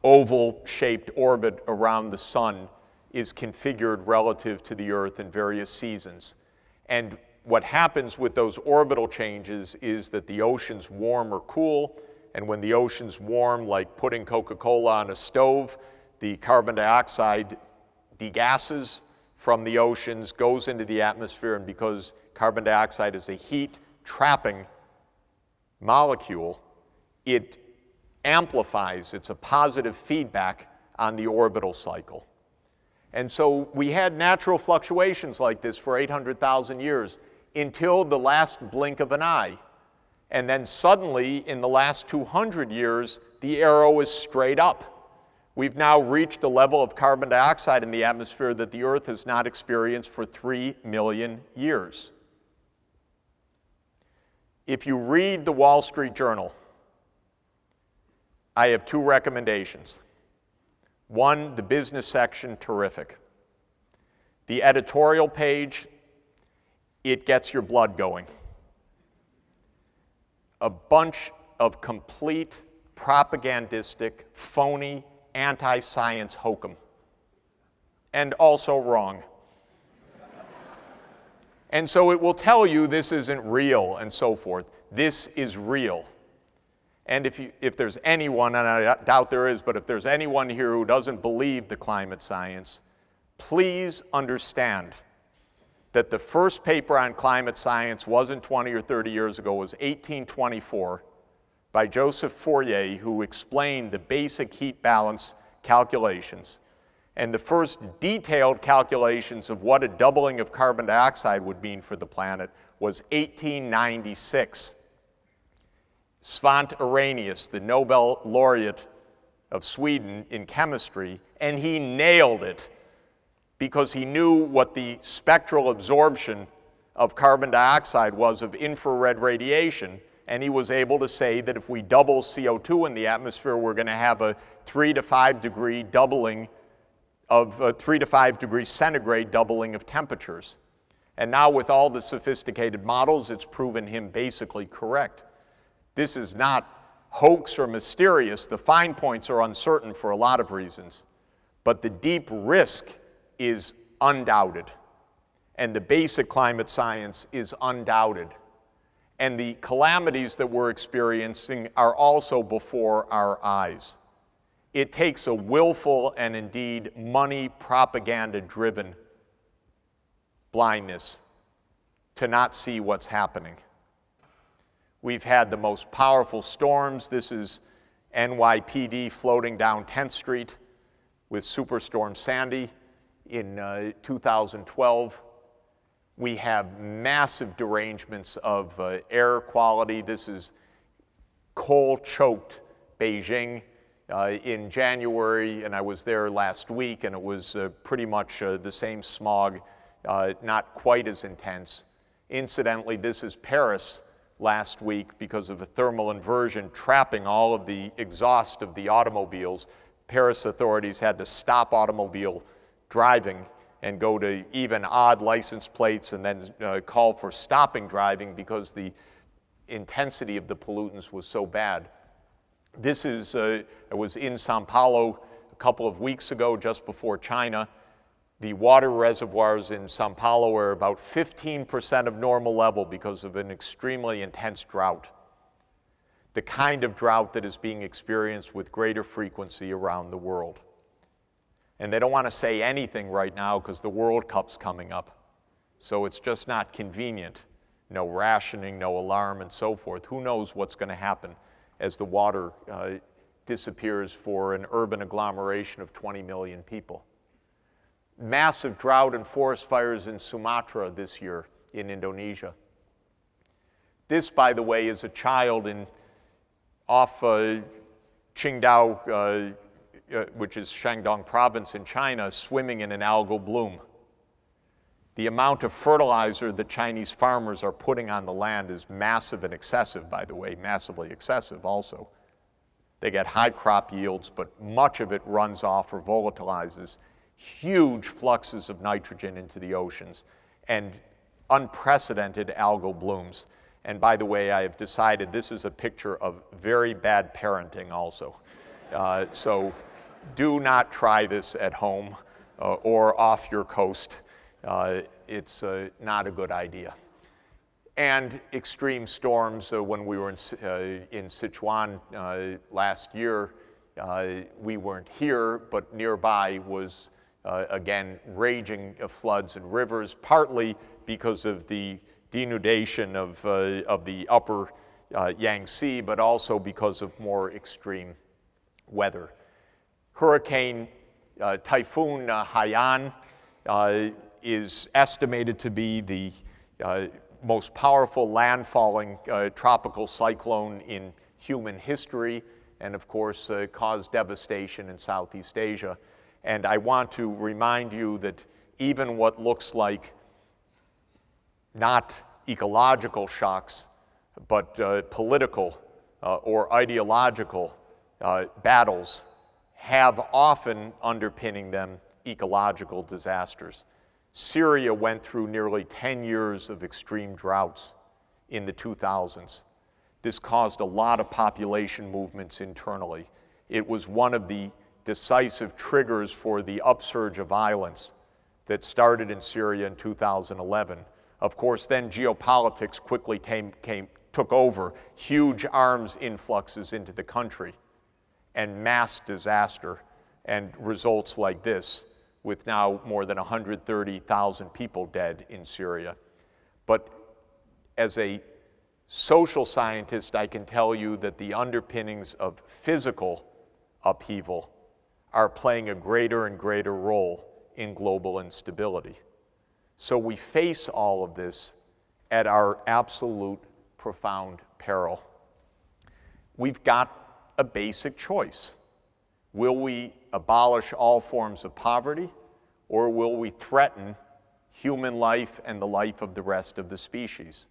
oval-shaped orbit around the sun is configured relative to the Earth in various seasons. And what happens with those orbital changes is that the oceans warm or cool, and when the oceans warm, like putting Coca-Cola on a stove, the carbon dioxide degasses from the oceans, goes into the atmosphere, and because carbon dioxide is a heat-trapping molecule, it amplifies. It's a positive feedback on the orbital cycle. And so we had natural fluctuations like this for 800,000 years until the last blink of an eye. And then suddenly, in the last 200 years, the arrow is straight up. We've now reached a level of carbon dioxide in the atmosphere that the Earth has not experienced for 3 million years. If you read the Wall Street Journal, I have 2 recommendations. One, the business section, terrific. The editorial page, it gets your blood going. A bunch of complete propagandistic, phony, anti-science hokum, and also wrong. And so it will tell you this isn't real and so forth. This is real. And if there's anyone, and I doubt there is, but if there's anyone here who doesn't believe the climate science, please understand that the first paper on climate science wasn't 20 or 30 years ago, it was 1824 by Joseph Fourier, who explained the basic heat balance calculations. And the first detailed calculations of what a doubling of carbon dioxide would mean for the planet was 1896. Svante Arrhenius, the Nobel laureate of Sweden in chemistry, and he nailed it because he knew what the spectral absorption of carbon dioxide was of infrared radiation, and he was able to say that if we double CO2 in the atmosphere, we're going to have a 3 to 5 degree doubling of 3 to 5 degrees centigrade doubling of temperatures. And now with all the sophisticated models, it's proven him basically correct. This is not hoax or mysterious. The fine points are uncertain for a lot of reasons, but the deep risk is undoubted, and the basic climate science is undoubted. And the calamities that we're experiencing are also before our eyes. It takes a willful and indeed money propaganda-driven blindness to not see what's happening. We've had the most powerful storms. This is NYPD floating down 10th Street with Superstorm Sandy in 2012. We have massive derangements of air quality. This is coal-choked Beijing in January, and I was there last week, and it was pretty much the same smog, not quite as intense. Incidentally, this is Paris last week because of a thermal inversion trapping all of the exhaust of the automobiles. Paris authorities had to stop automobile driving and go to even odd license plates and then call for stopping driving because the intensity of the pollutants was so bad. This is, I was in Sao Paulo a couple of weeks ago, just before China. The water reservoirs in Sao Paulo are about 15% of normal level because of an extremely intense drought. The kind of drought that is being experienced with greater frequency around the world. And they don't want to say anything right now because the World Cup's coming up. So it's just not convenient. No rationing, no alarm, and so forth. Who knows what's going to happen as the water disappears for an urban agglomeration of 20 million people. Massive drought and forest fires in Sumatra this year in Indonesia. This, by the way, is a child off Qingdao, which is Shandong province in China, swimming in an algal bloom. The amount of fertilizer that Chinese farmers are putting on the land is massive and excessive, by the way, massively excessive also. They get high crop yields, but much of it runs off or volatilizes. Huge fluxes of nitrogen into the oceans and unprecedented algal blooms. And by the way, I have decided this is a picture of very bad parenting also. So do not try this at home or off your coast. It's not a good idea. And extreme storms. When we were in Sichuan last year, we weren't here, but nearby was, again, raging floods and rivers, partly because of the denudation of the upper Yangtze, but also because of more extreme weather. Typhoon Haiyan is estimated to be the most powerful landfalling tropical cyclone in human history, and of course caused devastation in Southeast Asia. And I want to remind you that even what looks like not ecological shocks, but political or ideological battles have often underpinning them ecological disasters. Syria went through nearly 10 years of extreme droughts in the 2000s. This caused a lot of population movements internally. It was one of the decisive triggers for the upsurge of violence that started in Syria in 2011. Of course, then geopolitics quickly took over, huge arms influxes into the country, and mass disaster, and results like this with now more than 130,000 people dead in Syria. But as a social scientist, I can tell you that the underpinnings of physical upheaval are playing a greater and greater role in global instability. So we face all of this at our absolute profound peril. We've got a basic choice. Will we abolish all forms of poverty, or will we threaten human life and the life of the rest of the species?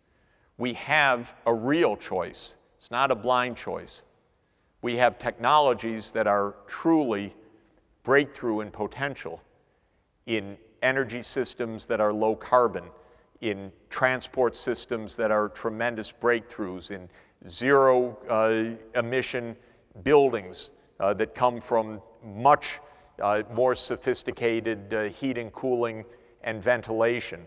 We have a real choice. It's not a blind choice. We have technologies that are truly breakthrough in potential in energy systems that are low carbon, in transport systems that are tremendous breakthroughs, in zero emission buildings that come from much more sophisticated heating, cooling, and ventilation.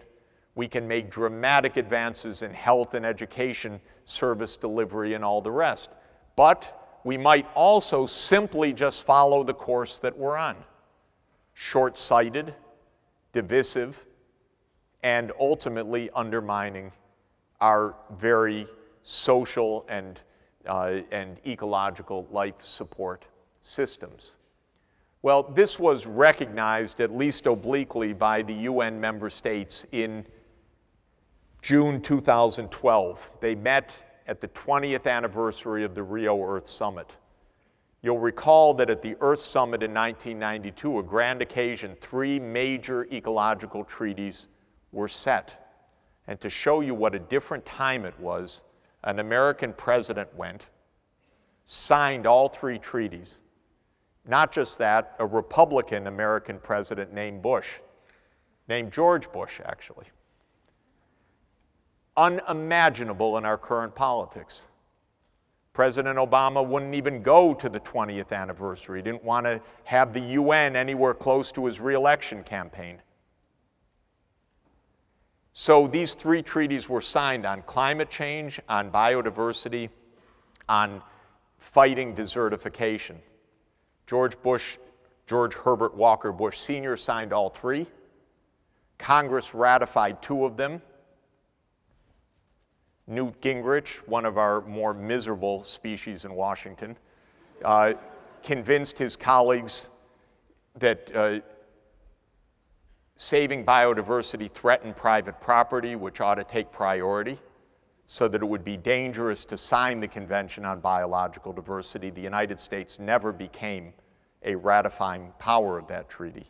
We can make dramatic advances in health and education, service delivery, and all the rest. But we might also simply just follow the course that we're on. Short-sighted, divisive, and ultimately undermining our very social and ecological life support systems. Well, this was recognized, at least obliquely, by the UN member states in June 2012. They met at the 20th anniversary of the Rio Earth Summit. You'll recall that at the Earth Summit in 1992, a grand occasion, 3 major ecological treaties were set. And to show you what a different time it was, an American president went, signed all 3 treaties. Not just that, a Republican American president named George Bush, actually. Unimaginable in our current politics. President Obama wouldn't even go to the 20th anniversary. He didn't want to have the UN anywhere close to his re-election campaign. So these 3 treaties were signed on climate change, on biodiversity, on fighting desertification. George Herbert Walker Bush Sr. signed all 3. Congress ratified 2 of them. Newt Gingrich, one of our more miserable species in Washington, convinced his colleagues that saving biodiversity threatened private property, which ought to take priority, so that it would be dangerous to sign the Convention on Biological Diversity. The United States never became a ratifying power of that treaty.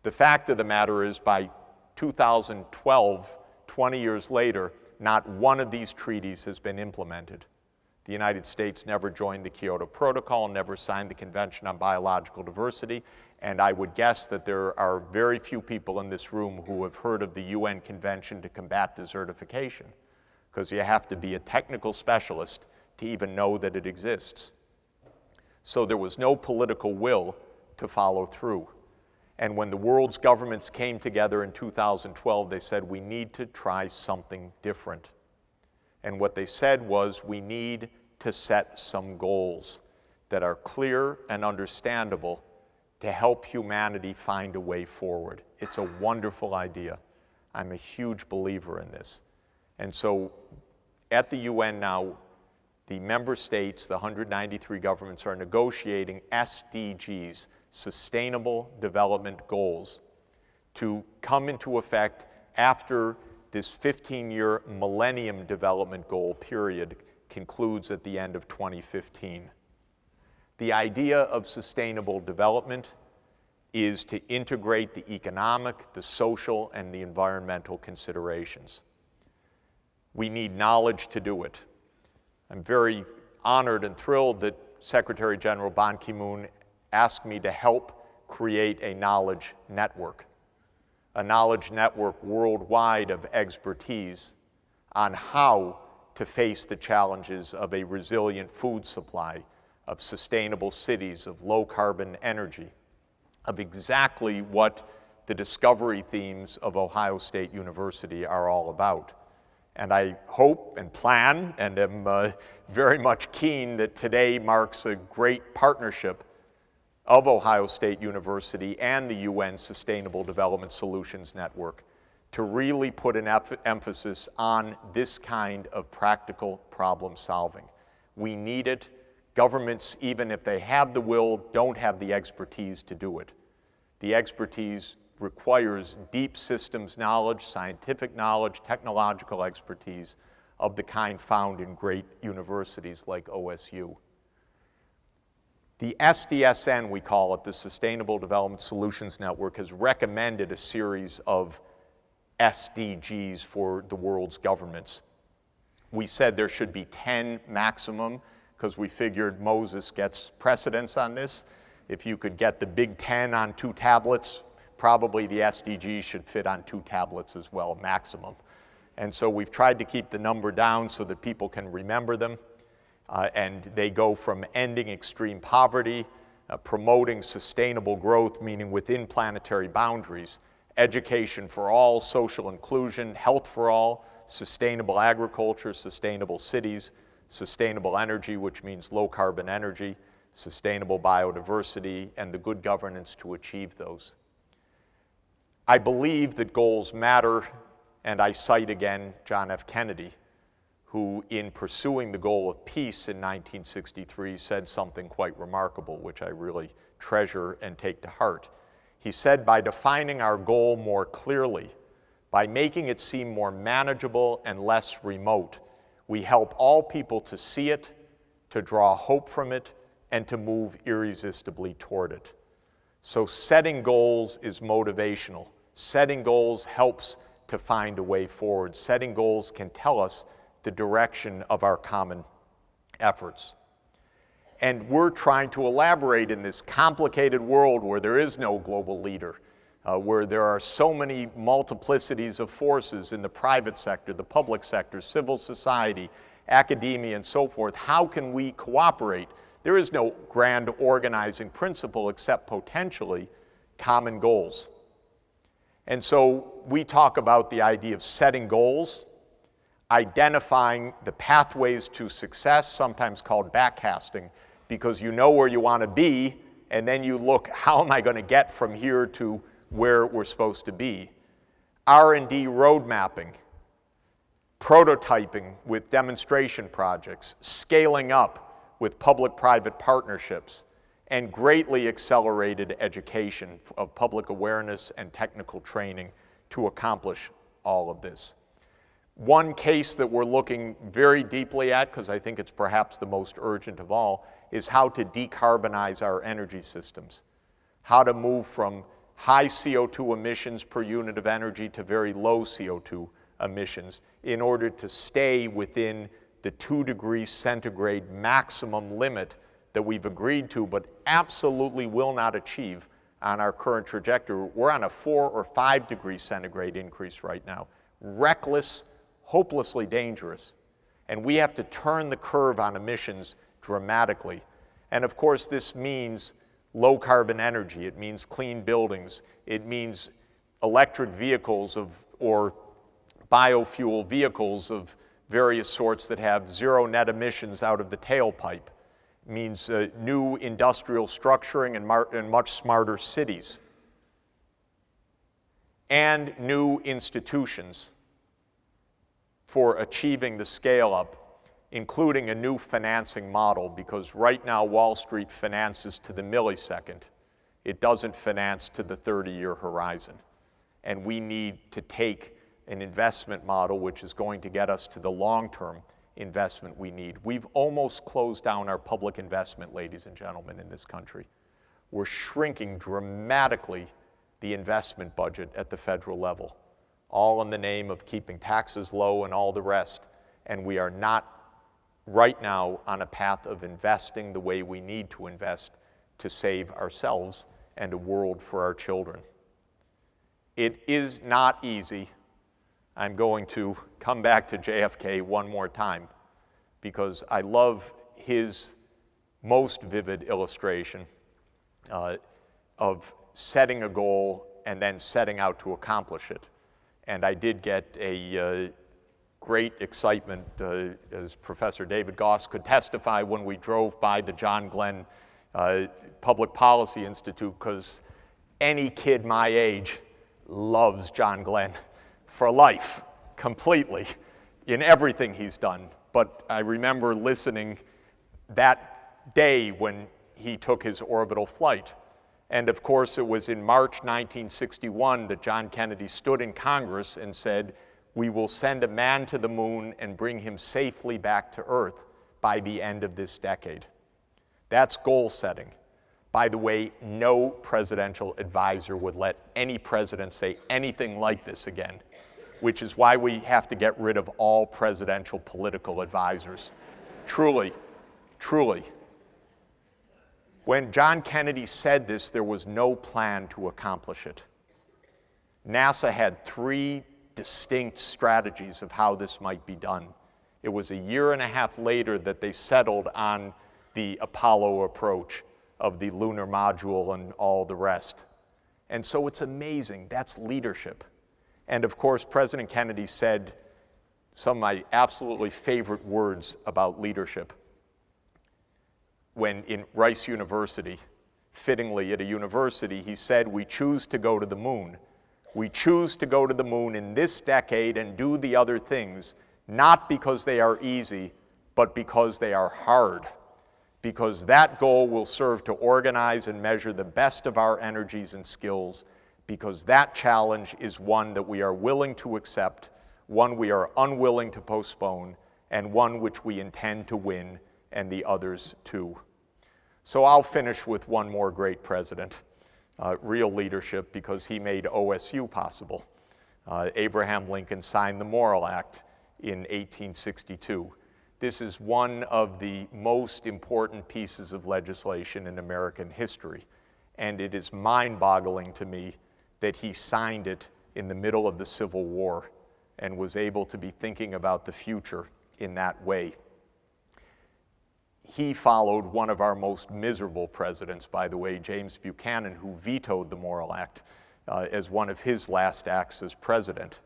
The fact of the matter is, by 2012, 20 years later, not one of these treaties has been implemented. The United States never joined the Kyoto Protocol, never signed the Convention on Biological Diversity, and I would guess that there are very few people in this room who have heard of the UN Convention to Combat Desertification, because you have to be a technical specialist to even know that it exists. So there was no political will to follow through. And when the world's governments came together in 2012, they said, we need to try something different. And what they said was, we need to set some goals that are clear and understandable to help humanity find a way forward. It's a wonderful idea. I'm a huge believer in this. And so at the UN now, the member states, the 193 governments, are negotiating SDGs, Sustainable Development Goals, to come into effect after this 15-year Millennium Development Goal period concludes at the end of 2015. The idea of sustainable development is to integrate the economic, the social, and the environmental considerations. We need knowledge to do it. I'm very honored and thrilled that Secretary General Ban Ki-moon asked me to help create a knowledge network worldwide of expertise on how to face the challenges of a resilient food supply, of sustainable cities, of low-carbon energy, of exactly what the discovery themes of Ohio State University are all about. And I hope and plan and am very much keen that today marks a great partnership of Ohio State University and the UN Sustainable Development Solutions Network to really put an emphasis on this kind of practical problem solving. We need it. Governments, even if they have the will, don't have the expertise to do it. The expertise requires deep systems knowledge, scientific knowledge, technological expertise of the kind found in great universities like OSU. The SDSN, we call it, the Sustainable Development Solutions Network, has recommended a series of SDGs for the world's governments. We said there should be 10 maximum because we figured Moses gets precedence on this. If you could get the big 10 on 2 tablets, probably the SDGs should fit on 2 tablets as well, maximum. And so we've tried to keep the number down so that people can remember them. And they go from ending extreme poverty, promoting sustainable growth, meaning within planetary boundaries, education for all, social inclusion, health for all, sustainable agriculture, sustainable cities, sustainable energy, which means low carbon energy, sustainable biodiversity, and the good governance to achieve those. I believe that goals matter, and I cite again John F. Kennedy, who in pursuing the goal of peace in 1963 said something quite remarkable, which I really treasure and take to heart. He said, by defining our goal more clearly, by making it seem more manageable and less remote, we help all people to see it, to draw hope from it, and to move irresistibly toward it. So setting goals is motivational. Setting goals helps to find a way forward. Setting goals can tell us the direction of our common efforts. And we're trying to elaborate in this complicated world where there is no global leader, where there are so many multiplicities of forces in the private sector, the public sector, civil society, academia, and so forth. How can we cooperate? There is no grand organizing principle except potentially common goals. And so we talk about the idea of setting goals, identifying the pathways to success, sometimes called backcasting, because you know where you want to be, and then you look, how am I going to get from here to where we're supposed to be? R&D road mapping, prototyping with demonstration projects, scaling up with public-private partnerships, and greatly accelerated education of public awareness and technical training to accomplish all of this. One case that we're looking very deeply at, because I think it's perhaps the most urgent of all, is how to decarbonize our energy systems. How to move from high CO2 emissions per unit of energy to very low CO2 emissions in order to stay within the 2 degrees centigrade maximum limit that we've agreed to, but absolutely will not achieve on our current trajectory. We're on a 4 or 5 degrees centigrade increase right now. Reckless, hopelessly dangerous. And we have to turn the curve on emissions dramatically. And of course, this means low carbon energy. It means clean buildings. It means electric vehicles or biofuel vehicles of various sorts that have zero net emissions out of the tailpipe. It means new industrial structuring and much smarter cities. And new institutions for achieving the scale-up, including a new financing model, because right now Wall Street finances to the millisecond. It doesn't finance to the 30-year horizon. And we need to take an investment model which is going to get us to the long-term investment we need. We've almost closed down our public investment, ladies and gentlemen, in this country. We're shrinking dramatically the investment budget at the federal level, all in the name of keeping taxes low and all the rest. And we are not right now on a path of investing the way we need to invest to save ourselves and a world for our children. It is not easy. I'm going to come back to JFK one more time because I love his most vivid illustration of setting a goal and then setting out to accomplish it. And I did get a great excitement, as Professor David Goss could testify, when we drove by the John Glenn Public Policy Institute, because any kid my age loves John Glenn for life, completely, in everything he's done. But I remember listening that day when he took his orbital flight. And of course, it was in March 1961 that John Kennedy stood in Congress and said, "We will send a man to the moon and bring him safely back to Earth by the end of this decade." That's goal setting. By the way, no presidential advisor would let any president say anything like this again, which is why we have to get rid of all presidential political advisors. Truly, truly. When John Kennedy said this, there was no plan to accomplish it. NASA had 3 distinct strategies of how this might be done. It was a year and a half later that they settled on the Apollo approach of the lunar module and all the rest. And so it's amazing. That's leadership. And of course, President Kennedy said some of my absolutely favorite words about leadership when in Rice University, fittingly at a university, he said, "We choose to go to the moon. We choose to go to the moon in this decade and do the other things, not because they are easy, but because they are hard. Because that goal will serve to organize and measure the best of our energies and skills, because that challenge is one that we are willing to accept, one we are unwilling to postpone, and one which we intend to win, and the others too." So I'll finish with one more great president, real leadership, because he made OSU possible. Abraham Lincoln signed the Morrill Act in 1862. This is one of the most important pieces of legislation in American history, and it is mind-boggling to me that he signed it in the middle of the Civil War and was able to be thinking about the future in that way. He followed one of our most miserable presidents, by the way, James Buchanan, who vetoed the Morrill Act as one of his last acts as president.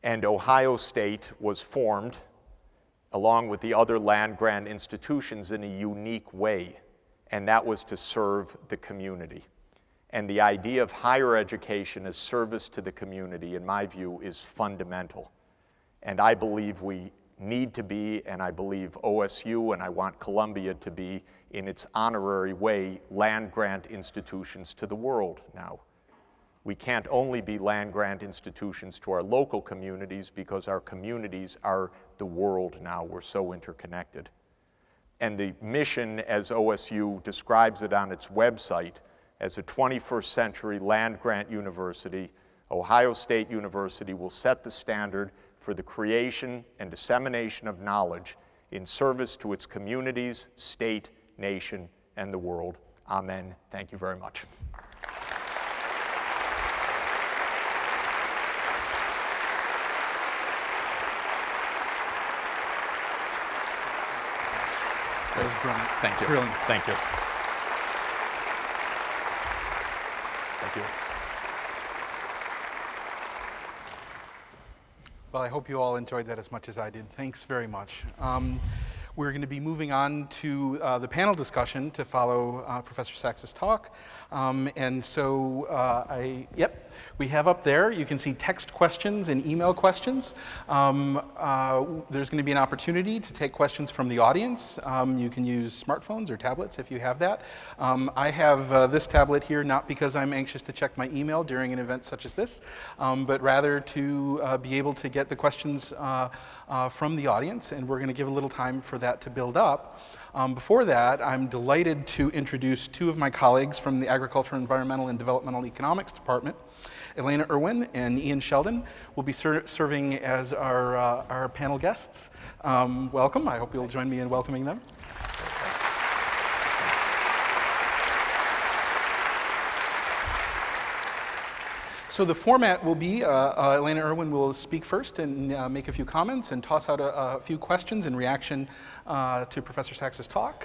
And Ohio State was formed, along with the other land-grant institutions, in a unique way, and that was to serve the community. And the idea of higher education as service to the community, in my view, is fundamental. And I believe we need to be, and I believe OSU, and I want Columbia to be, in its honorary way, land-grant institutions to the world now. We can't only be land-grant institutions to our local communities, because our communities are the world now. We're so interconnected. And the mission, as OSU describes it on its website, as a 21st century land-grant university, Ohio State University will set the standard for the creation and dissemination of knowledge in service to its communities, state, nation, and the world. Amen. Thank you very much. That was brilliant. Thank you. Brilliant. Thank you. Thank you. Well, I hope you all enjoyed that as much as I did. Thanks very much. We're going to be moving on to the panel discussion to follow Professor Sachs's talk. We have up there, you can see text questions and email questions. There's going to be an opportunity to take questions from the audience. You can use smartphones or tablets if you have that. I have this tablet here not because I'm anxious to check my email during an event such as this, but rather to be able to get the questions from the audience, and we're going to give a little time for that to build up. Before that, I'm delighted to introduce 2 of my colleagues from the Agricultural, Environmental, and Developmental Economics Department. Elena Irwin and Ian Sheldon will be serving as our panel guests. Welcome. I hope you'll join me in welcoming them. Thanks. So the format will be Elena Irwin will speak first and make a few comments and toss out a few questions in reaction to Professor Sachs's talk,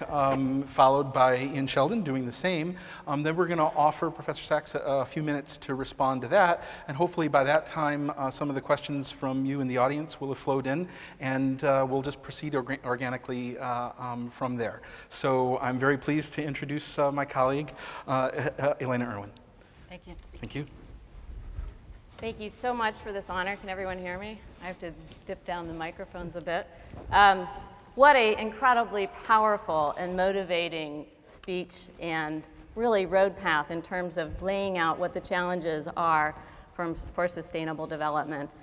followed by Ian Sheldon doing the same. Then we're going to offer Professor Sachs a few minutes to respond to that, and hopefully by that time some of the questions from you in the audience will have flowed in, and we'll just proceed organically from there. So I'm very pleased to introduce my colleague, Elena Irwin. Thank you. Thank you. Thank you so much for this honor. Can everyone hear me? I have to dip down the microphones a bit. What an incredibly powerful and motivating speech and really road path in terms of laying out what the challenges are for sustainable development.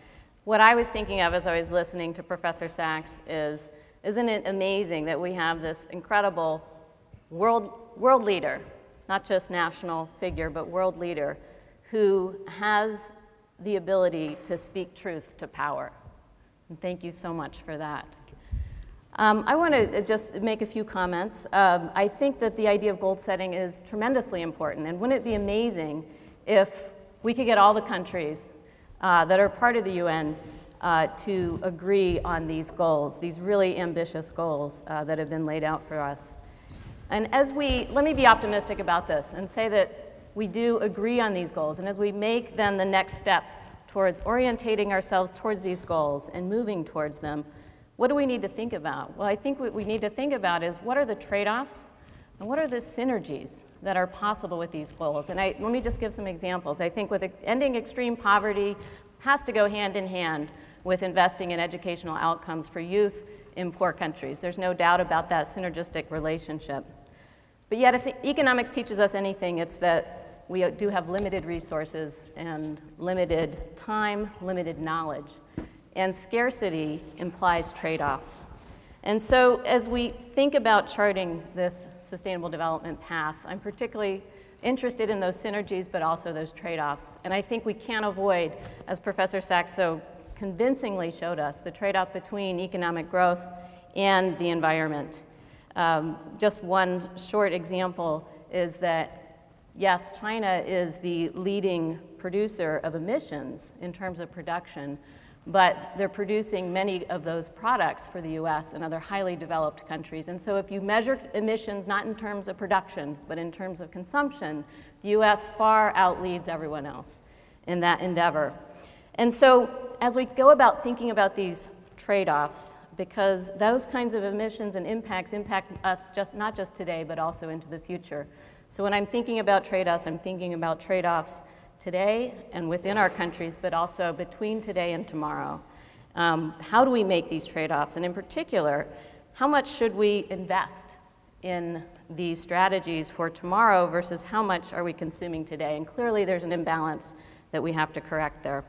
What I was thinking of as I was listening to Professor Sachs is, isn't it amazing that we have this incredible world leader, not just national figure, but world leader, who has the ability to speak truth to power. And thank you so much for that. I want to just make a few comments. I think that the idea of goal setting is tremendously important, and wouldn't it be amazing if we could get all the countries that are part of the UN to agree on these goals, these really ambitious goals that have been laid out for us. And let me be optimistic about this and say that we do agree on these goals, and as we make then the next steps towards orientating ourselves towards these goals and moving towards them, what do we need to think about? Well, I think what we need to think about is what are the trade-offs and what are the synergies that are possible with these goals? And let me just give some examples. I think with ending extreme poverty has to go hand in hand with investing in educational outcomes for youth in poor countries. There's no doubt about that synergistic relationship. But yet, if economics teaches us anything, it's that we do have limited resources and limited time, limited knowledge. And scarcity implies trade-offs. And so as we think about charting this sustainable development path, I'm particularly interested in those synergies, but also those trade-offs. And I think we can't avoid, as Professor Sachs so convincingly showed us, the trade-off between economic growth and the environment. Just one short example is that, yes, China is the leading producer of emissions in terms of production, but they're producing many of those products for the US and other highly developed countries. And so if you measure emissions not in terms of production, but in terms of consumption, the US far outleads everyone else in that endeavor. And so as we go about thinking about these trade-offs, because those kinds of emissions and impacts impact us not just today, but also into the future. So when I'm thinking about trade-offs, I'm thinking about trade-offs today and within our countries, but also between today and tomorrow. How do we make these trade-offs? And in particular, how much should we invest in these strategies for tomorrow versus how much are we consuming today? And clearly there's an imbalance that we have to correct there.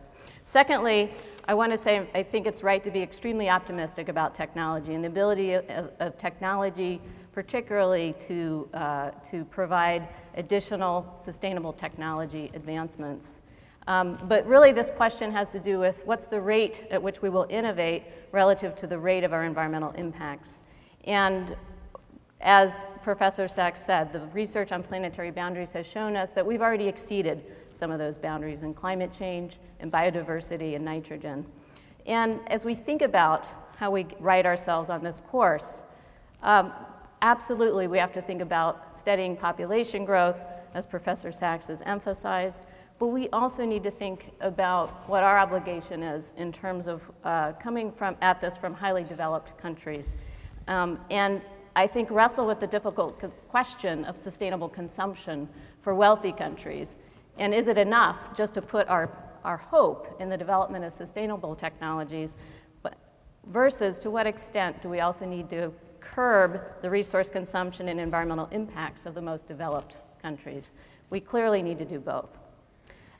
Secondly, I want to say I think it's right to be extremely optimistic about technology and the ability of technology, particularly to provide additional sustainable technology advancements. But really this question has to do with what's the rate at which we will innovate relative to the rate of our environmental impacts. And as Professor Sachs said, the research on planetary boundaries has shown us that we've already exceeded some of those boundaries in climate change, in biodiversity, and nitrogen. And as we think about how we write ourselves on this course, absolutely we have to think about steadying population growth, as Professor Sachs has emphasized, but we also need to think about what our obligation is in terms of coming at this from highly developed countries. And I think wrestle with the difficult question of sustainable consumption for wealthy countries. And is it enough just to put our hope in the development of sustainable technologies, versus to what extent do we also need to curb the resource consumption and environmental impacts of the most developed countries? We clearly need to do both.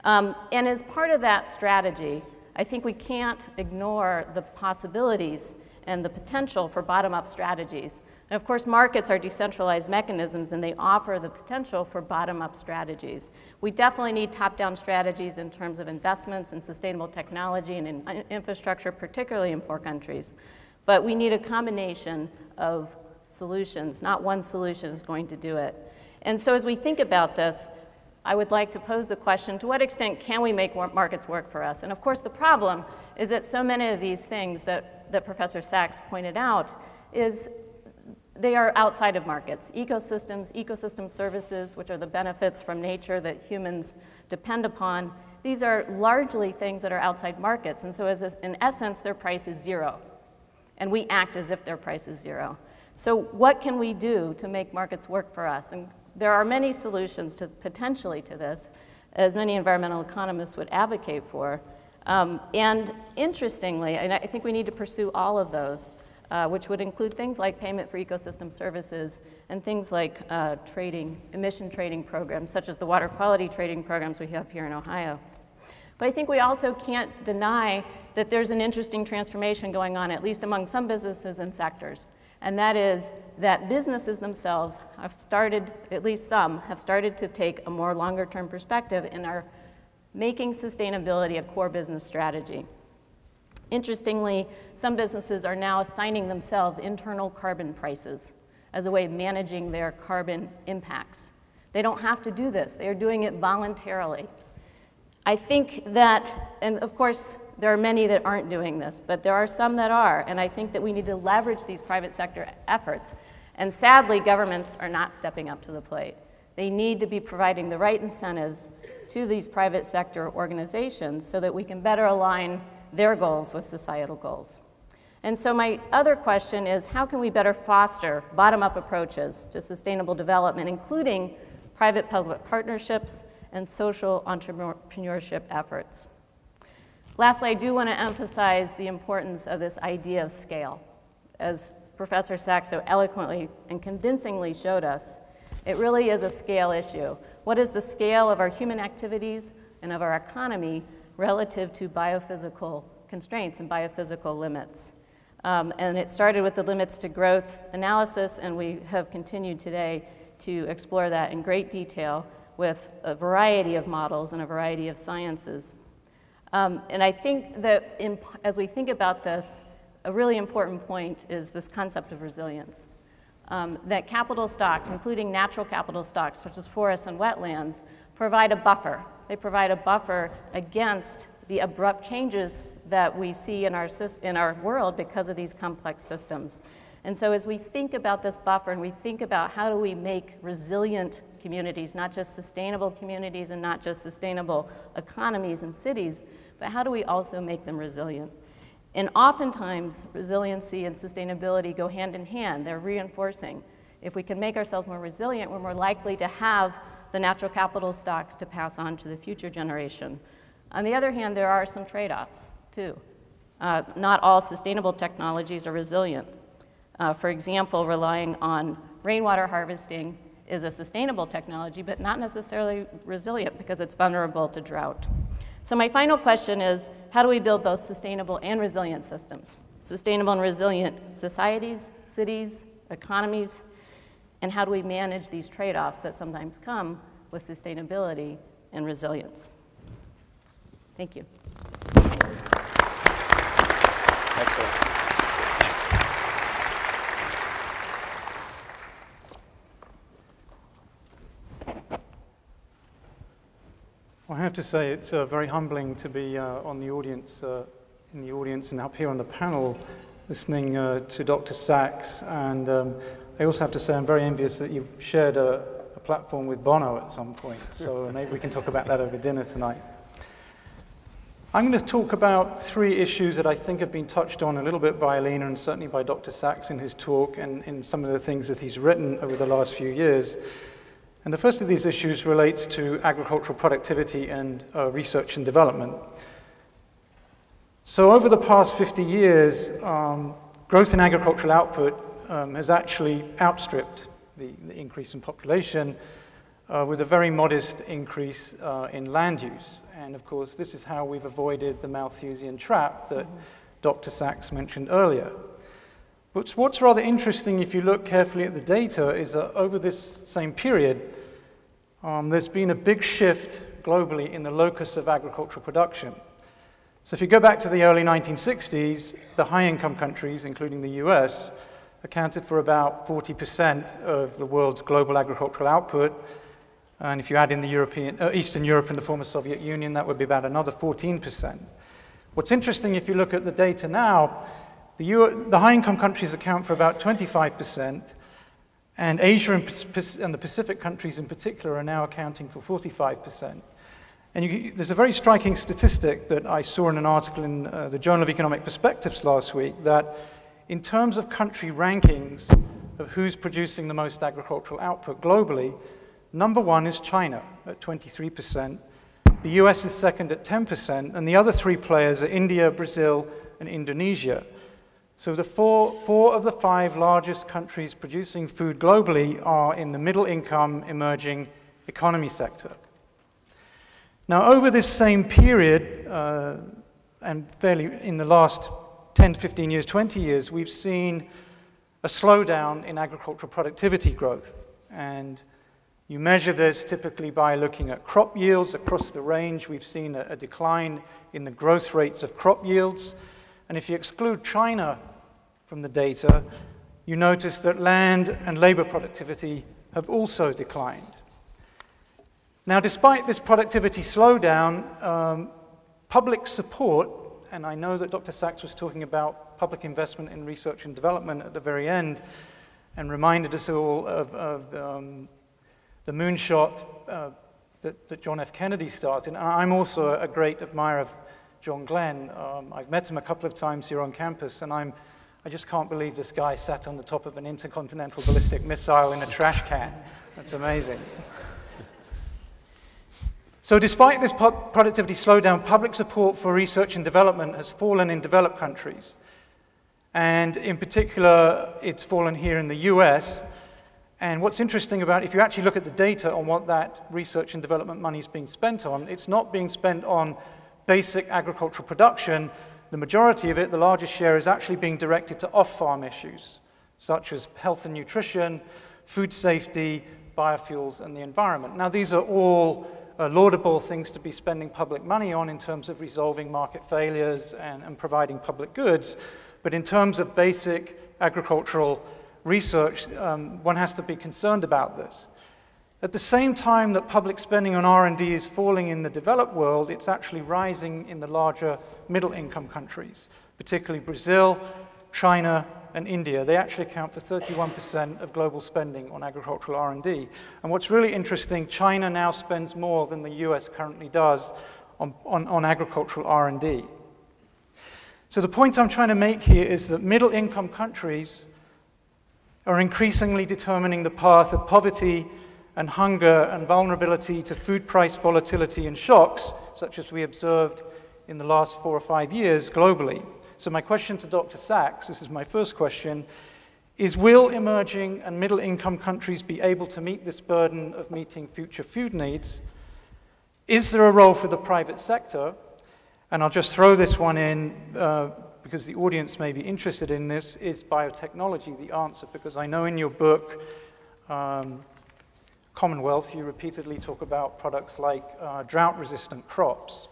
And as part of that strategy, I think we can't ignore the possibilities and the potential for bottom-up strategies. And of course, markets are decentralized mechanisms and they offer the potential for bottom-up strategies. We definitely need top-down strategies in terms of investments in sustainable technology and in infrastructure, particularly in poor countries. But we need a combination of solutions. Not one solution is going to do it. And so as we think about this, I would like to pose the question, to what extent can we make markets work for us? And of course, the problem is that so many of these things that Professor Sachs pointed out is they are outside of markets. Ecosystems, ecosystem services, which are the benefits from nature that humans depend upon, these are largely things that are outside markets. And so in essence, their price is zero. And we act as if their price is zero. So what can we do to make markets work for us? And there are many solutions potentially to this, as many environmental economists would advocate for. And interestingly, and I think we need to pursue all of those, which would include things like payment for ecosystem services and things like emission trading programs, such as the water quality trading programs we have here in Ohio. But I think we also can't deny that there's an interesting transformation going on, at least among some businesses and sectors. And that is that businesses themselves have started, at least some, have started to take a more longer-term perspective and are making sustainability a core business strategy. Interestingly, some businesses are now assigning themselves internal carbon prices as a way of managing their carbon impacts. They don't have to do this. They are doing it voluntarily. I think that, and of course, there are many that aren't doing this, but there are some that are, and I think that we need to leverage these private sector efforts. And sadly, governments are not stepping up to the plate. They need to be providing the right incentives to these private sector organizations so that we can better align their goals with societal goals. And so my other question is, how can we better foster bottom-up approaches to sustainable development, including private-public partnerships and social entrepreneurship efforts? Lastly, I do want to emphasize the importance of this idea of scale. As Professor Sachs so eloquently and convincingly showed us, it really is a scale issue. What is the scale of our human activities and of our economy relative to biophysical constraints and biophysical limits? And it started with the limits to growth analysis, and we have continued today to explore that in great detail with a variety of models and a variety of sciences. And I think that as we think about this, a really important point is this concept of resilience. That capital stocks, including natural capital stocks, such as forests and wetlands, provide a buffer. They provide a buffer against the abrupt changes that we see in our world because of these complex systems. And so as we think about this buffer and we think about how do we make resilient communities, not just sustainable communities and not just sustainable economies and cities, but how do we also make them resilient? And oftentimes, resiliency and sustainability go hand in hand. They're reinforcing. If we can make ourselves more resilient, we're more likely to have the natural capital stocks to pass on to the future generation. On the other hand, there are some trade-offs, too. Not all sustainable technologies are resilient. For example, relying on rainwater harvesting is a sustainable technology, but not necessarily resilient because it's vulnerable to drought. So my final question is, how do we build both sustainable and resilient systems? Sustainable and resilient societies, cities, economies, and how do we manage these trade-offs that sometimes come with sustainability and resilience? Thank you. Excellent. Well, I have to say it's very humbling to be in the audience and up here on the panel listening to Dr. Sachs. And I also have to say I'm very envious that you've shared a platform with Bono at some point. So maybe we can talk about that over dinner tonight. I'm going to talk about three issues that I think have been touched on a little bit by Alina and certainly by Dr. Sachs in his talk and in some of the things that he's written over the last few years. And the first of these issues relates to agricultural productivity and research and development. So over the past 50 years, growth in agricultural output has actually outstripped the increase in population with a very modest increase in land use. And of course, this is how we've avoided the Malthusian trap that Dr. Sachs mentioned earlier. But what's rather interesting, if you look carefully at the data, is that over this same period, there's been a big shift globally in the locus of agricultural production. So if you go back to the early 1960s, the high-income countries, including the US, accounted for about 40% of the world's global agricultural output. And if you add in the Eastern Europe and the former Soviet Union, that would be about another 14%. What's interesting, if you look at the data now, the high-income countries account for about 25%, and Asia and the Pacific countries in particular are now accounting for 45%. And there's a very striking statistic that I saw in an article in the Journal of Economic Perspectives last week, that in terms of country rankings of who's producing the most agricultural output globally, number one is China at 23%, the US is second at 10%, and the other three players are India, Brazil, and Indonesia. So the four of the five largest countries producing food globally are in the middle income emerging economy sector. Now, over this same period, and fairly in the last 10, 15 years, 20 years, we've seen a slowdown in agricultural productivity growth. And you measure this typically by looking at crop yields across the range. We've seen a decline in the growth rates of crop yields. And if you exclude China from the data, you notice that land and labor productivity have also declined. Now, despite this productivity slowdown, public support, and I know that Dr. Sachs was talking about public investment in research and development at the very end, and reminded us all of the moonshot that John F. Kennedy started. And I'm also a great admirer of John Glenn. I've met him a couple of times here on campus, and I just can't believe this guy sat on the top of an intercontinental ballistic missile in a trash can. That's amazing. So despite this productivity slowdown, public support for research and development has fallen in developed countries. And in particular, it's fallen here in the US. And what's interesting about, if you actually look at the data on what that research and development money is being spent on, it's not being spent on basic agricultural production. The majority of it, the largest share, is actually being directed to off-farm issues, such as health and nutrition, food safety, biofuels, and the environment. Now, these are all laudable things to be spending public money on in terms of resolving market failures and providing public goods. But in terms of basic agricultural research, one has to be concerned about this. At the same time that public spending on R&D is falling in the developed world, it's actually rising in the larger middle-income countries, particularly Brazil, China, and India. They actually account for 31% of global spending on agricultural R&D. And what's really interesting, China now spends more than the US currently does on agricultural R&D. So the point I'm trying to make here is that middle-income countries are increasingly determining the path of poverty and hunger and vulnerability to food price volatility and shocks, such as we observed in the last 4 or 5 years globally. So my question to Dr. Sachs, this is my first question, is will emerging and middle-income countries be able to meet this burden of meeting future food needs? Is there a role for the private sector? And I'll just throw this one in because the audience may be interested in this. Is biotechnology the answer? Because I know in your book, Commonwealth, you repeatedly talk about products like drought-resistant crops.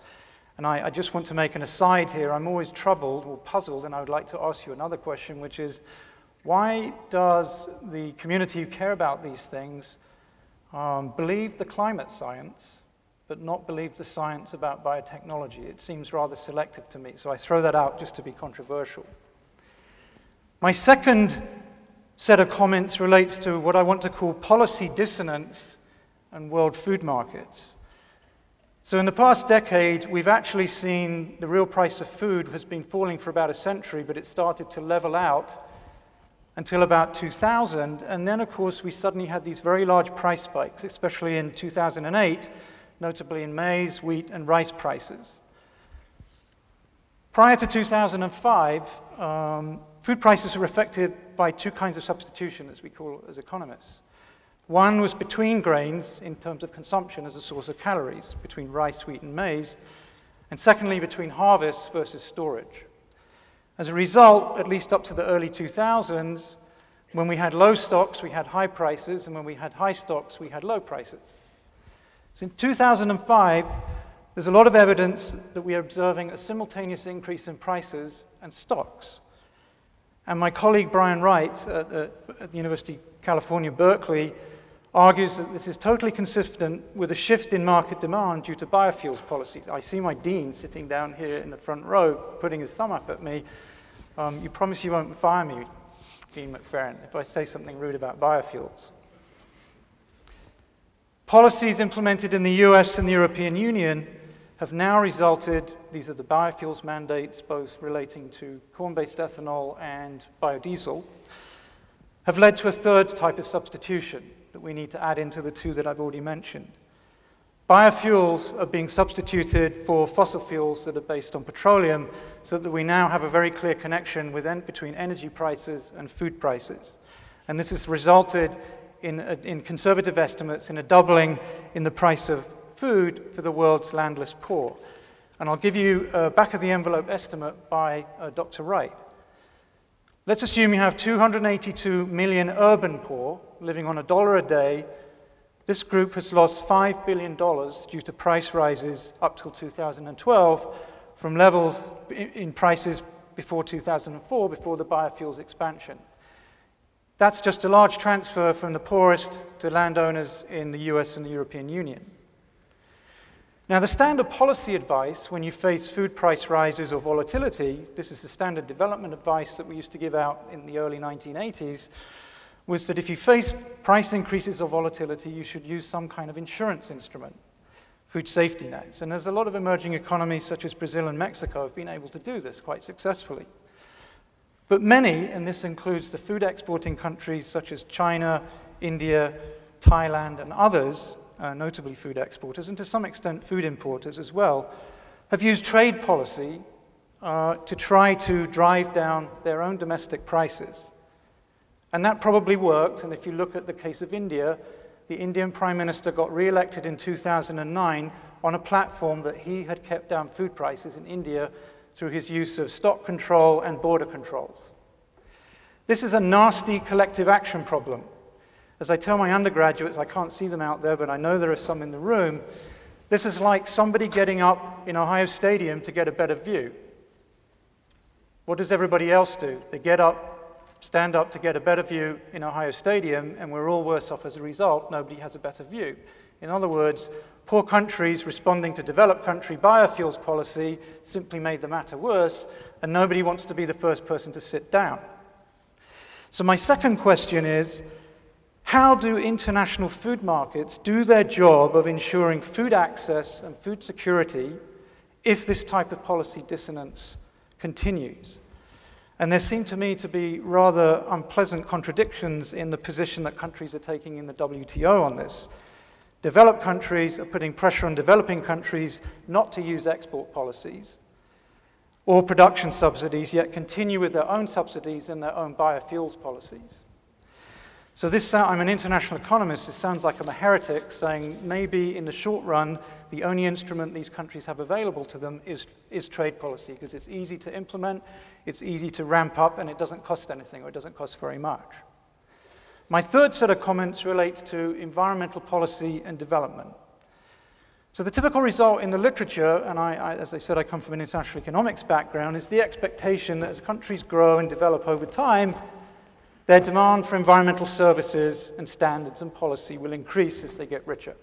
And I just want to make an aside here. I'm always troubled or puzzled, and I would like to ask you another question, which is, why does the community who care about these things believe the climate science, but not believe the science about biotechnology? It seems rather selective to me, so I throw that out just to be controversial. My second set of comments relates to what I want to call policy dissonance and world food markets. So in the past decade, we've actually seen the real price of food has been falling for about a century, but it started to level out until about 2000. And then, of course, we suddenly had these very large price spikes, especially in 2008, notably in maize, wheat, and rice prices. Prior to 2005, food prices were affected by two kinds of substitution, as we call it as economists. One was between grains in terms of consumption as a source of calories, between rice, wheat, and maize, and secondly, between harvest versus storage. As a result, at least up to the early 2000s, when we had low stocks, we had high prices, and when we had high stocks, we had low prices. Since 2005, there's a lot of evidence that we are observing a simultaneous increase in prices and stocks. And my colleague Brian Wright at the University of California, Berkeley, argues that this is totally consistent with a shift in market demand due to biofuels policies. I see my dean sitting down here in the front row putting his thumb up at me. You promise you won't fire me, Dean McFerrin, if I say something rude about biofuels. Policies implemented in the US and the European Union have now resulted, these are the biofuels mandates, both relating to corn-based ethanol and biodiesel, have led to a third type of substitution that we need to add into the two that I've already mentioned. Biofuels are being substituted for fossil fuels that are based on petroleum, so that we now have a very clear connection between energy prices and food prices. And this has resulted in conservative estimates in a doubling in the price of food for the world's landless poor. And I'll give you a back-of-the-envelope estimate by Dr. Wright. Let's assume you have 282 million urban poor living on $1 a day. This group has lost $5 billion due to price rises up till 2012 from levels in prices before 2004, before the biofuels expansion. That's just a large transfer from the poorest to landowners in the US and the European Union. Now, the standard policy advice when you face food price rises or volatility, this is the standard development advice that we used to give out in the early 1980s, was that if you face price increases or volatility, you should use some kind of insurance instrument, food safety nets. And there's a lot of emerging economies, such as Brazil and Mexico, have been able to do this quite successfully. But many, and this includes the food exporting countries such as China, India, Thailand, and others, notably food exporters, and to some extent food importers as well, have used trade policy to try to drive down their own domestic prices. And that probably worked, and if you look at the case of India, the Indian Prime Minister got re-elected in 2009 on a platform that he had kept down food prices in India through his use of stock control and border controls. This is a nasty collective action problem. As I tell my undergraduates, I can't see them out there, but I know there are some in the room, this is like somebody getting up in Ohio Stadium to get a better view. What does everybody else do? They get up, stand up to get a better view in Ohio Stadium, and we're all worse off as a result. Nobody has a better view. In other words, poor countries responding to developed country biofuels policy simply made the matter worse, and nobody wants to be the first person to sit down. So my second question is, how do international food markets do their job of ensuring food access and food security if this type of policy dissonance continues? And there seem to me to be rather unpleasant contradictions in the position that countries are taking in the WTO on this. Developed countries are putting pressure on developing countries not to use export policies or production subsidies, yet continue with their own subsidies and their own biofuels policies. So this, I'm an international economist, it sounds like I'm a heretic saying maybe in the short run, the only instrument these countries have available to them is trade policy, because it's easy to implement, it's easy to ramp up, and it doesn't cost anything, or it doesn't cost very much. My third set of comments relate to environmental policy and development. So the typical result in the literature, and as I said, I come from an international economics background, is the expectation that as countries grow and develop over time, their demand for environmental services and standards and policy will increase as they get richer.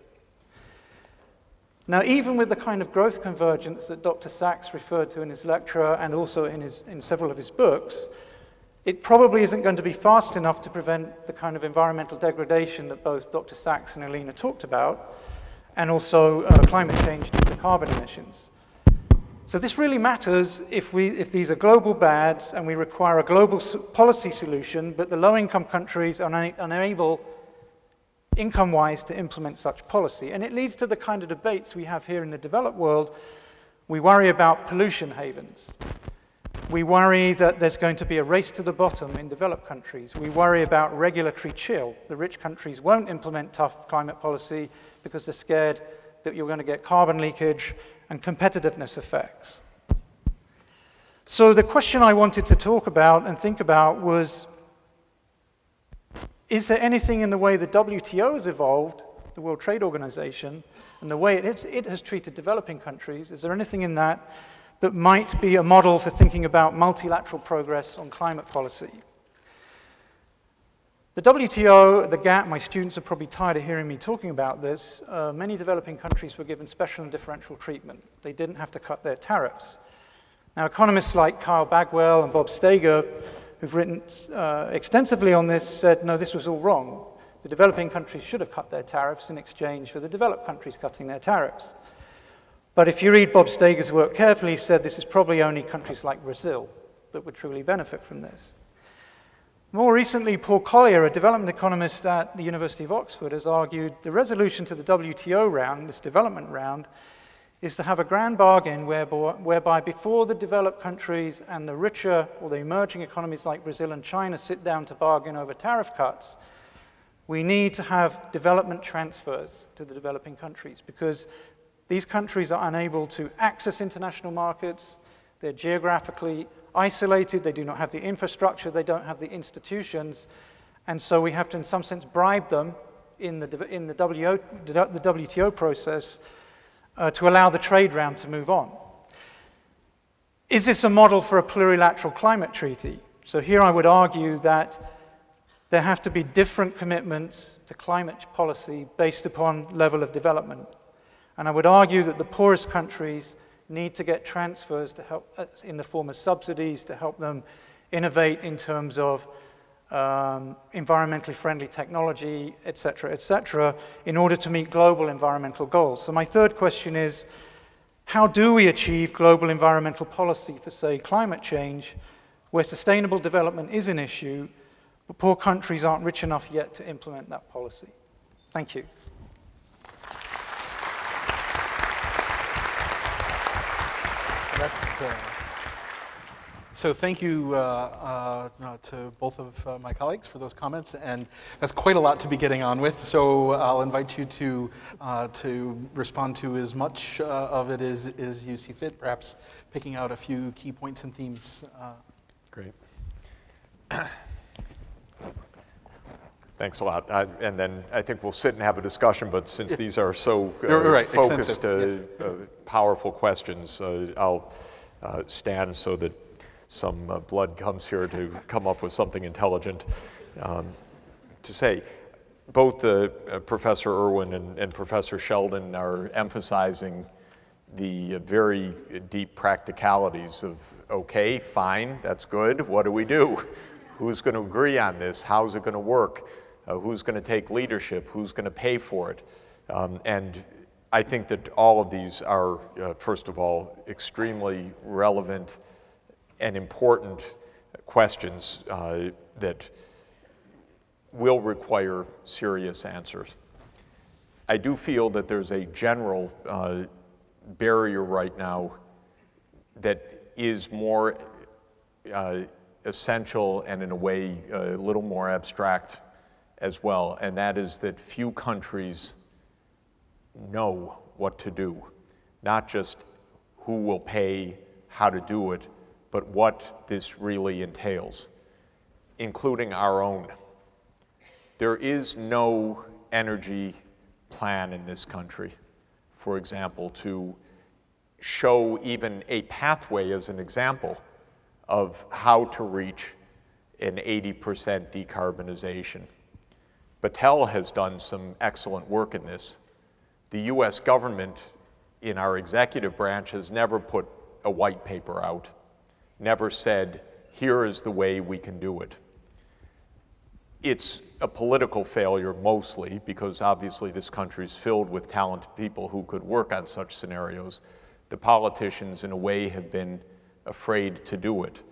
Now, even with the kind of growth convergence that Dr. Sachs referred to in his lecture and also in several of his books, it probably isn't going to be fast enough to prevent the kind of environmental degradation that both Dr. Sachs and Alina talked about, and also climate change due to carbon emissions. So this really matters if these are global bads and we require a global policy solution, but the low-income countries are unable, income-wise, to implement such policy. And it leads to the kind of debates we have here in the developed world. We worry about pollution havens. We worry that there's going to be a race to the bottom in developed countries. We worry about regulatory chill. The rich countries won't implement tough climate policy because they're scared that you're going to get carbon leakage and competitiveness effects. So the question I wanted to talk about and think about was, is there anything in the way the WTO has evolved, the World Trade Organization, and the way it has treated developing countries, is there anything in that that might be a model for thinking about multilateral progress on climate policy? The WTO, the GATT, my students are probably tired of hearing me talking about this. Many developing countries were given special and differential treatment. They didn't have to cut their tariffs. Now, economists like Kyle Bagwell and Bob Steger, who've written extensively on this, said, no, this was all wrong. The developing countries should have cut their tariffs in exchange for the developed countries cutting their tariffs. But if you read Bob Steger's work carefully, he said this is probably only countries like Brazil that would truly benefit from this. More recently, Paul Collier, a development economist at the University of Oxford, has argued the resolution to the WTO round, this development round, is to have a grand bargain whereby before the developed countries and the richer or the emerging economies like Brazil and China sit down to bargain over tariff cuts, we need to have development transfers to the developing countries because these countries are unable to access international markets, they're geographically isolated, they do not have the infrastructure, they don't have the institutions, and so we have to, in some sense, bribe them in the WTO process to allow the trade round to move on. Is this a model for a plurilateral climate treaty? So here I would argue that there have to be different commitments to climate policy based upon level of development. And I would argue that the poorest countries need to get transfers to help in the form of subsidies to help them innovate in terms of environmentally friendly technology, et cetera, in order to meet global environmental goals. So my third question is, how do we achieve global environmental policy for, say, climate change, where sustainable development is an issue, but poor countries aren't rich enough yet to implement that policy? Thank you. So thank you to both of my colleagues for those comments, and that's quite a lot to be getting on with. So I'll invite you to respond to as much of it as you see fit, perhaps picking out a few key points and themes. Great. Thanks a lot. And then I think we'll sit and have a discussion, but since these are so focused, powerful questions, I'll stand so that some blood comes here to come up with something intelligent to say. Both Professor Irwin and Professor Sheldon are emphasizing the very deep practicalities of, okay, fine, that's good, what do we do? Who's going to agree on this? How's it going to work? Who's going to take leadership? Who's going to pay for it? And I think that all of these are, first of all, extremely relevant and important questions that will require serious answers. I do feel that there's a general barrier right now that is more essential and in a way a little more abstract as well, and that is that few countries know what to do, not just who will pay, how to do it, but what this really entails, including our own. There is no energy plan in this country, for example, to show even a pathway as an example of how to reach an 80% decarbonization. Battelle has done some excellent work in this. The US government in our executive branch has never put a white paper out, never said, here is the way we can do it. It's a political failure mostly because obviously this country is filled with talented people who could work on such scenarios. The politicians in a way have been afraid to do it.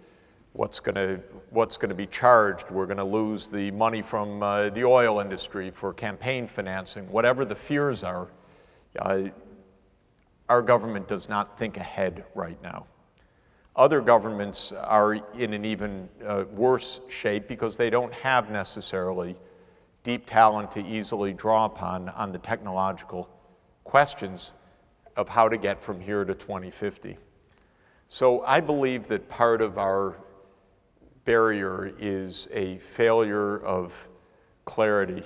What's going to be charged? We're going to lose the money from the oil industry for campaign financing. Whatever the fears are, our government does not think ahead right now. Other governments are in an even worse shape because they don't have necessarily deep talent to easily draw upon on the technological questions of how to get from here to 2050. So I believe that part of our barrier is a failure of clarity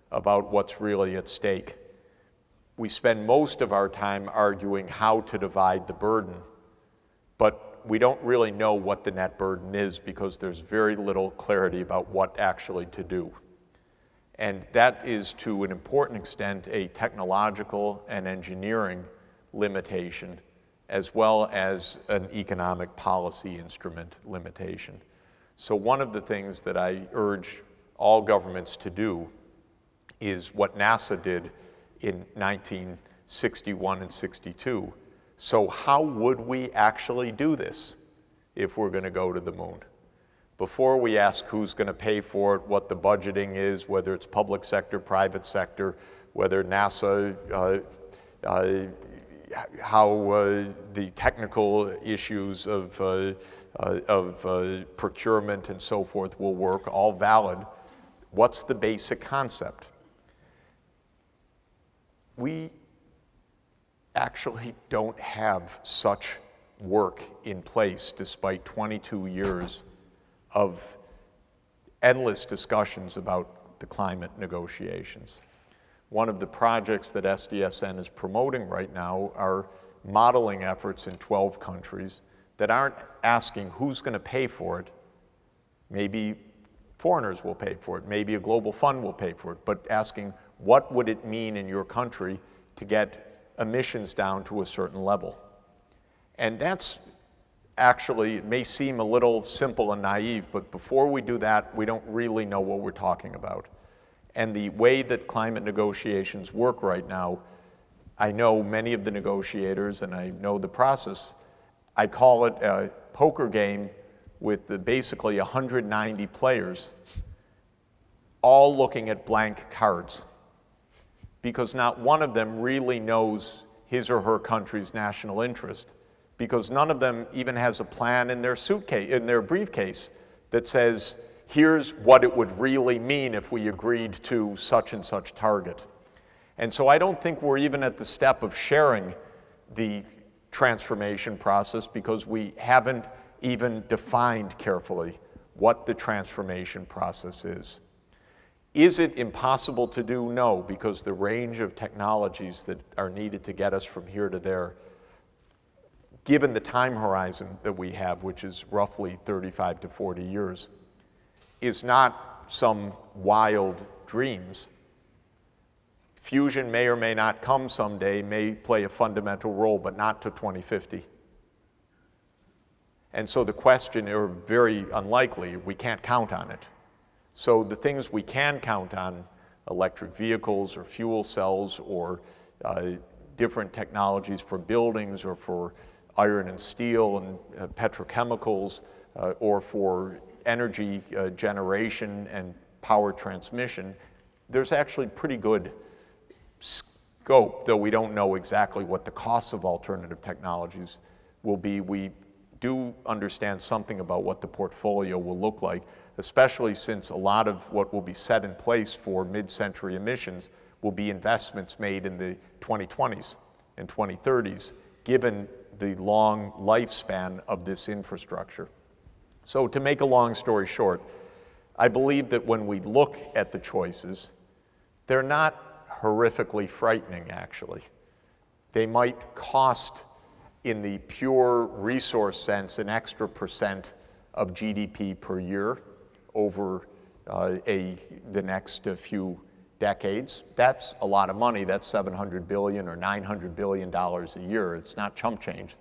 about what's really at stake. We spend most of our time arguing how to divide the burden, but we don't really know what the net burden is because there's very little clarity about what actually to do. And that is, to an important extent, a technological and engineering limitation, as well as an economic policy instrument limitation. So one of the things that I urge all governments to do is what NASA did in 1961 and 62. So how would we actually do this if we're going to go to the moon? Before we ask who's going to pay for it, what the budgeting is, whether it's public sector, private sector, whether NASA, how the technical issues of procurement and so forth will work, all valid. What's the basic concept? We actually don't have such work in place despite 22 years of endless discussions about the climate negotiations. One of the projects that SDSN is promoting right now are modeling efforts in 12 countries that aren't asking who's going to pay for it. Maybe foreigners will pay for it, maybe a global fund will pay for it, but asking what would it mean in your country to get emissions down to a certain level. And that's actually, it may seem a little simple and naive, but before we do that, we don't really know what we're talking about. And the way that climate negotiations work right now, I know many of the negotiators and I know the process. I call it a poker game with basically 190 players all looking at blank cards, because not one of them really knows his or her country's national interest, because none of them even has a plan in their suitcase, in their briefcase, that says, here's what it would really mean if we agreed to such and such target. And so I don't think we're even at the step of sharing the transformation process, because we haven't even defined carefully what the transformation process is. Is it impossible to do? No, because the range of technologies that are needed to get us from here to there, given the time horizon that we have, which is roughly 35 to 40 years, is not some wild dreams. Fusion may or may not come someday, may play a fundamental role, but not to 2050. And so the question, or very unlikely, we can't count on it. So the things we can count on, electric vehicles or fuel cells or different technologies for buildings or for iron and steel and petrochemicals or for energy generation and power transmission, there's actually pretty good scope, though we don't know exactly what the costs of alternative technologies will be. We do understand something about what the portfolio will look like, especially since a lot of what will be set in place for mid-century emissions will be investments made in the 2020s and 2030s, given the long lifespan of this infrastructure. So to make a long story short, I believe that when we look at the choices, they're not horrifically frightening, actually. They might cost, in the pure resource sense, an extra % of GDP per year over the next few decades. That's a lot of money. That's $700 billion or $900 billion a year. It's not chump change.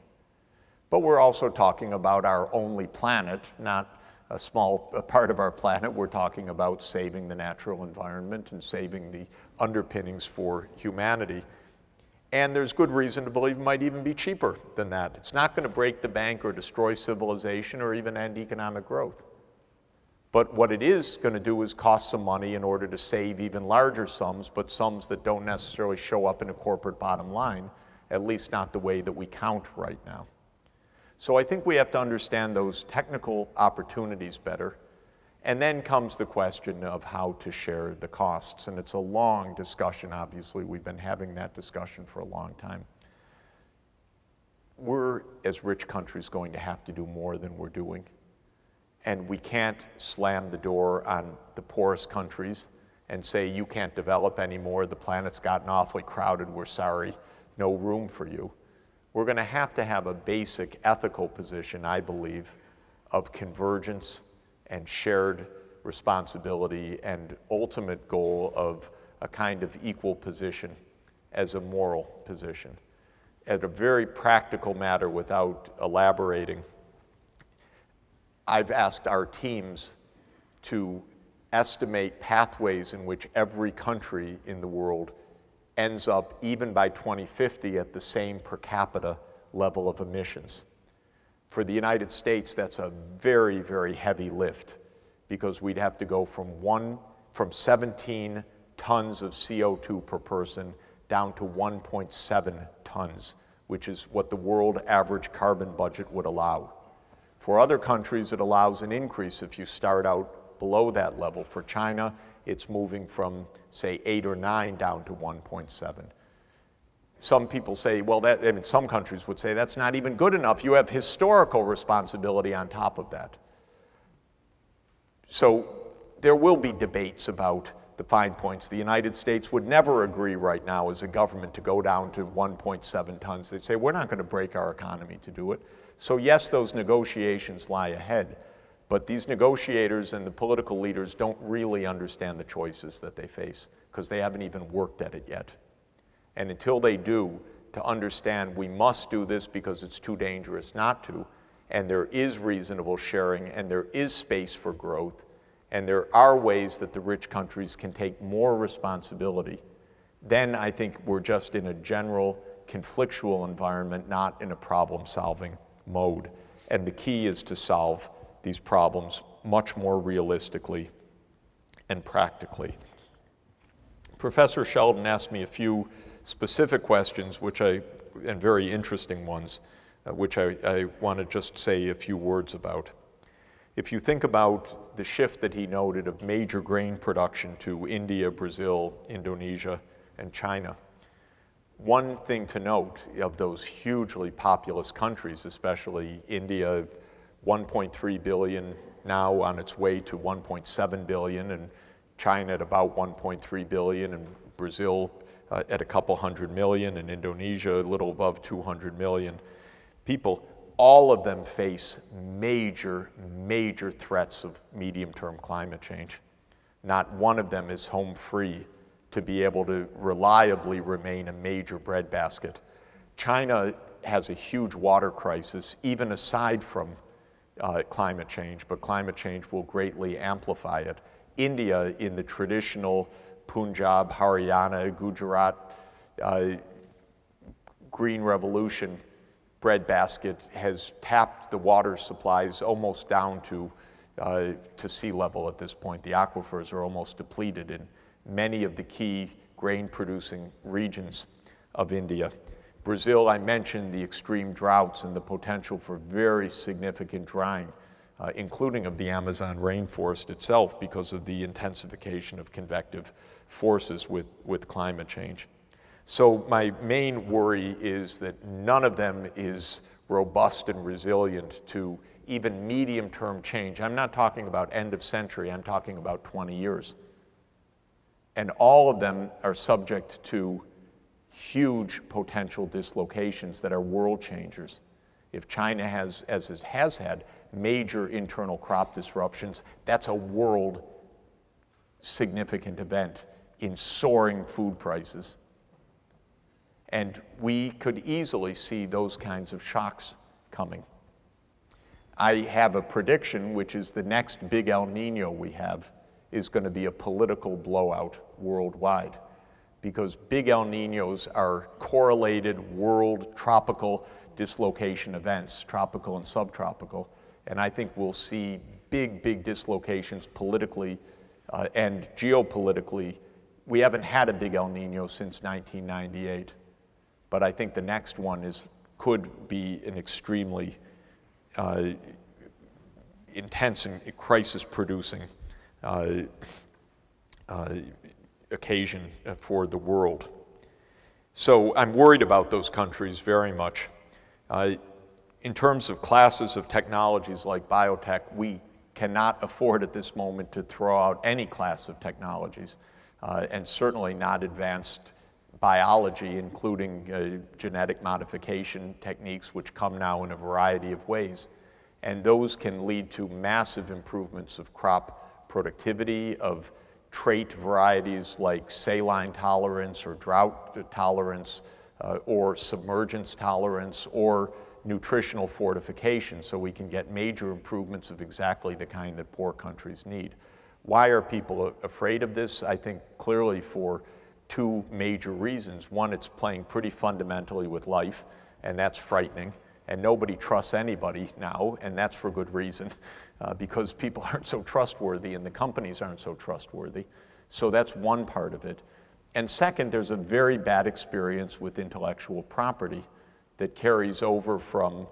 But we're also talking about our only planet, not a small part of our planet. We're talking about saving the natural environment and saving the underpinnings for humanity. And there's good reason to believe it might even be cheaper than that. It's not going to break the bank or destroy civilization or even end economic growth. But what it is going to do is cost some money in order to save even larger sums, but sums that don't necessarily show up in a corporate bottom line, at least not the way that we count right now. So I think we have to understand those technical opportunities better. And then comes the question of how to share the costs. And it's a long discussion, obviously. We've been having that discussion for a long time. We're, as rich countries, going to have to do more than we're doing. And we can't slam the door on the poorest countries and say, you can't develop anymore, the planet's gotten awfully crowded, we're sorry, no room for you. We're going to have a basic ethical position, I believe, of convergence and shared responsibility and ultimate goal of a kind of equal position as a moral position. As a very practical matter, without elaborating, I've asked our teams to estimate pathways in which every country in the world ends up, even by 2050, at the same per capita level of emissions. For the United States, that's a very, very heavy lift, because we'd have to go from 17 tons of CO2 per person down to 1.7 tons, which is what the world average carbon budget would allow. For other countries, it allows an increase if you start out below that level. For China, it's moving from, say, 8 or 9 down to 1.7. Some people say, well, some countries would say that's not even good enough. You have historical responsibility on top of that. So there will be debates about the fine points. The United States would never agree right now as a government to go down to 1.7 tons. They'd say, we're not going to break our economy to do it. So yes, those negotiations lie ahead, but these negotiators and the political leaders don't really understand the choices that they face, because they haven't even worked at it yet. And until they do, to understand we must do this because it's too dangerous not to, and there is reasonable sharing, and there is space for growth, and there are ways that the rich countries can take more responsibility, then I think we're just in a general conflictual environment, not in a problem-solving mode. And the key is to solve these problems much more realistically and practically. Professor Sheldon asked me a few specific questions, and very interesting ones, which I want to just say a few words about. If you think about the shift that he noted of major grain production to India, Brazil, Indonesia, and China, one thing to note of those hugely populous countries, especially India, 1.3 billion, now on its way to 1.7 billion, and China at about 1.3 billion, and Brazil at a couple 100 million, and Indonesia a little above 200 million people. All of them face major, major threats of medium-term climate change. Not one of them is home free to be able to reliably remain a major breadbasket. China has a huge water crisis, even aside from climate change, but climate change will greatly amplify it. India, in the traditional Punjab, Haryana, Gujarat Green Revolution breadbasket, has tapped the water supplies almost down to sea level at this point. The aquifers are almost depleted in many of the key grain-producing regions of India. Brazil, I mentioned the extreme droughts and the potential for very significant drying, including of the Amazon rainforest itself, because of the intensification of convective forces with climate change. So my main worry is that none of them is robust and resilient to even medium-term change. I'm not talking about end of century, I'm talking about 20 years. And all of them are subject to huge potential dislocations that are world changers. If China has, as it has had, major internal crop disruptions, that's a world significant event in soaring food prices. And we could easily see those kinds of shocks coming. I have a prediction, which is the next big El Nino we have is going to be a political blowout worldwide, because big El Ninos are correlated world tropical dislocation events, tropical and subtropical, and I think we'll see big, big dislocations politically and geopolitically. We haven't had a big El Nino since 1998, but I think the next one could be an extremely intense and crisis-producing occasion for the world. So I'm worried about those countries very much. In terms of classes of technologies like biotech, we cannot afford at this moment to throw out any class of technologies, and certainly not advanced biology, including genetic modification techniques, which come now in a variety of ways. And those can lead to massive improvements of crop productivity, of trait varieties like saline tolerance or drought tolerance or submergence tolerance or nutritional fortification, so we can get major improvements of exactly the kind that poor countries need. Why are people afraid of this? I think clearly for two major reasons. One, it's playing pretty fundamentally with life, and that's frightening. And nobody trusts anybody now, and that's for good reason, because people aren't so trustworthy and the companies aren't so trustworthy. So that's one part of it. And second, there's a very bad experience with intellectual property that carries over from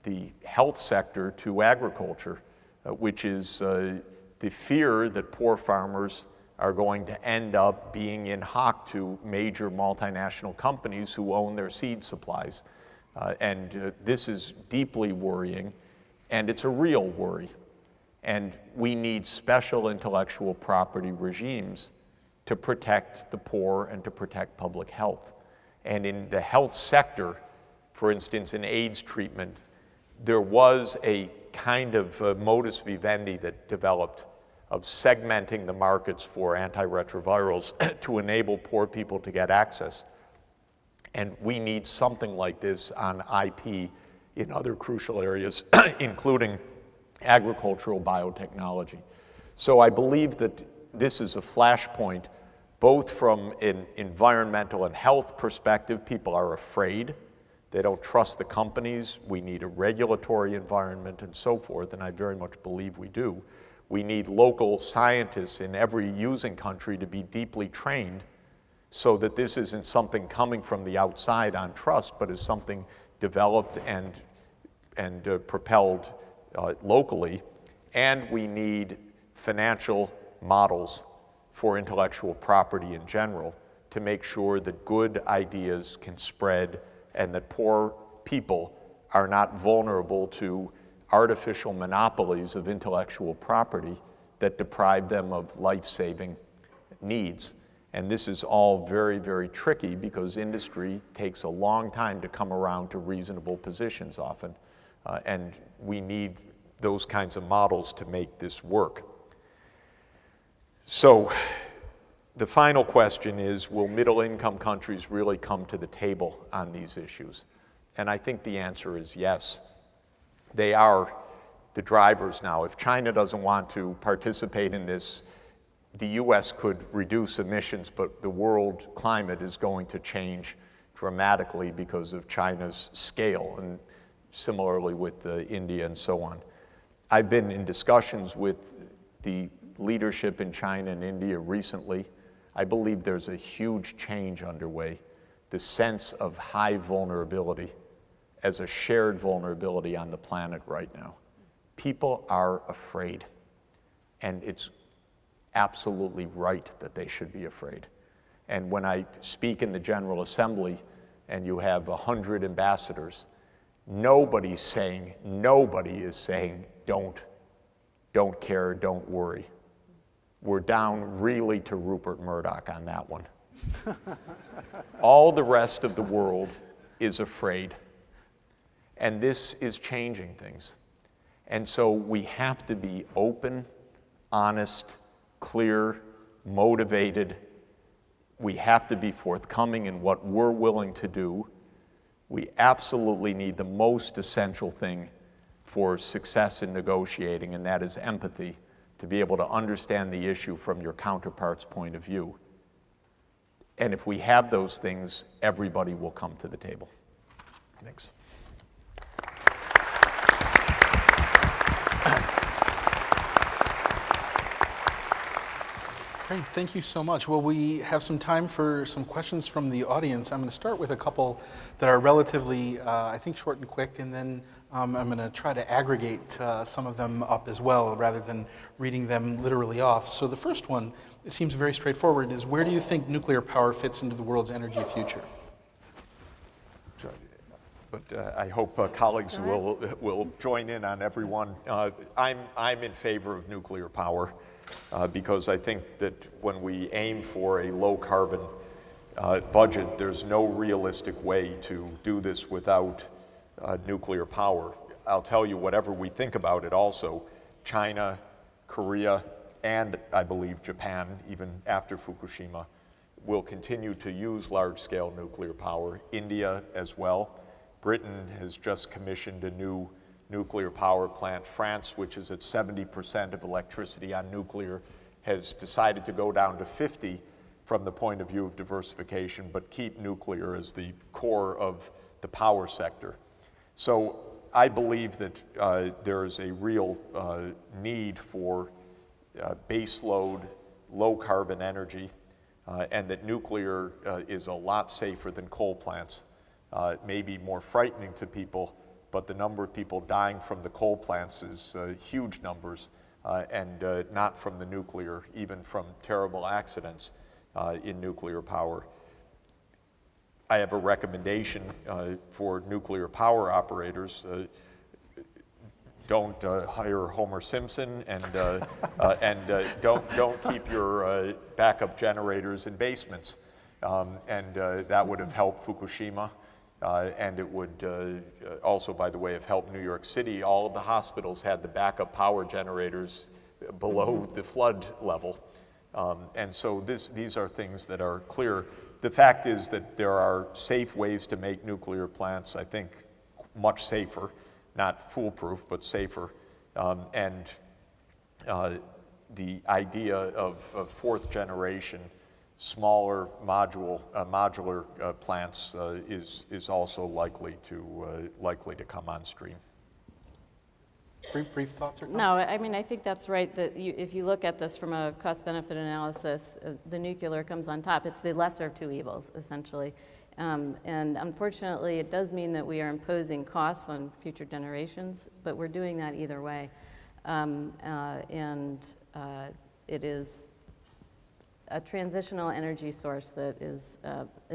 the health sector to agriculture, which is the fear that poor farmers are going to end up being in hock to major multinational companies who own their seed supplies. This is deeply worrying, and it's a real worry. And we need special intellectual property regimes to protect the poor and to protect public health. And in the health sector, for instance, in AIDS treatment, there was a kind of modus vivendi that developed of segmenting the markets for antiretrovirals to enable poor people to get access. And we need something like this on IP in other crucial areas, including agricultural biotechnology. So I believe that this is a flashpoint, both from an environmental and health perspective. People are afraid. They don't trust the companies. We need a regulatory environment and so forth, and I very much believe we do. We need local scientists in every using country to be deeply trained so that this isn't something coming from the outside on trust, but is something developed and propelled locally. And we need financial models for intellectual property in general to make sure that good ideas can spread and that poor people are not vulnerable to artificial monopolies of intellectual property that deprive them of life-saving needs. And this is all very, very tricky because industry takes a long time to come around to reasonable positions often. And we need those kinds of models to make this work. So the final question is, will middle-income countries really come to the table on these issues? And I think the answer is yes. They are the drivers now. If China doesn't want to participate in this, the US could reduce emissions, but the world climate is going to change dramatically because of China's scale, and similarly with India and so on. I've been in discussions with the leadership in China and India recently. I believe there's a huge change underway. The sense of high vulnerability as a shared vulnerability on the planet right now. People are afraid, and it's absolutely right that they should be afraid. And when I speak in the General Assembly and you have 100 ambassadors, nobody is saying, don't care, don't worry. We're down really to Rupert Murdoch on that one. All the rest of the world is afraid. And this is changing things. And so we have to be open, honest, clear, motivated. We have to be forthcoming in what we're willing to do. We absolutely need the most essential thing for success in negotiating, and that is empathy, to be able to understand the issue from your counterpart's point of view. And if we have those things, everybody will come to the table. Thanks. Great, thank you so much. Well, we have some time for some questions from the audience. I'm going to start with a couple that are relatively, I think, short and quick, and then I'm going to try to aggregate some of them up as well, rather than reading them literally off. So the first one, it seems very straightforward, is where do you think nuclear power fits into the world's energy future? But I hope colleagues will join in on everyone. I'm in favor of nuclear power. Because I think that when we aim for a low-carbon budget, there's no realistic way to do this without nuclear power. I'll tell you, whatever we think about it also, China, Korea, and I believe Japan, even after Fukushima, will continue to use large-scale nuclear power. India as well. Britain has just commissioned a new nuclear power plant. France, which is at 70% of electricity on nuclear, has decided to go down to 50 from the point of view of diversification, but keep nuclear as the core of the power sector. So I believe that there is a real need for baseload, low-carbon energy, and that nuclear is a lot safer than coal plants. It may be more frightening to people, but the number of people dying from the coal plants is huge numbers, and not from the nuclear, even from terrible accidents in nuclear power. I have a recommendation for nuclear power operators. Don't hire Homer Simpson, and don't keep your backup generators in basements. That would have helped Fukushima, and it would also, by the way, have helped New York City. All of the hospitals had the backup power generators below the flood level. And so these are things that are clear. The fact is that there are safe ways to make nuclear plants, I think, much safer. Not foolproof, but safer. The idea of fourth generation, smaller modular plants is also likely to come on stream. Brief thoughts or comments? No, I mean, I think that's right, that if you look at this from a cost-benefit analysis, the nuclear comes on top. It's the lesser of two evils, essentially. And unfortunately, it does mean that we are imposing costs on future generations, but we're doing that either way. It is a transitional energy source that is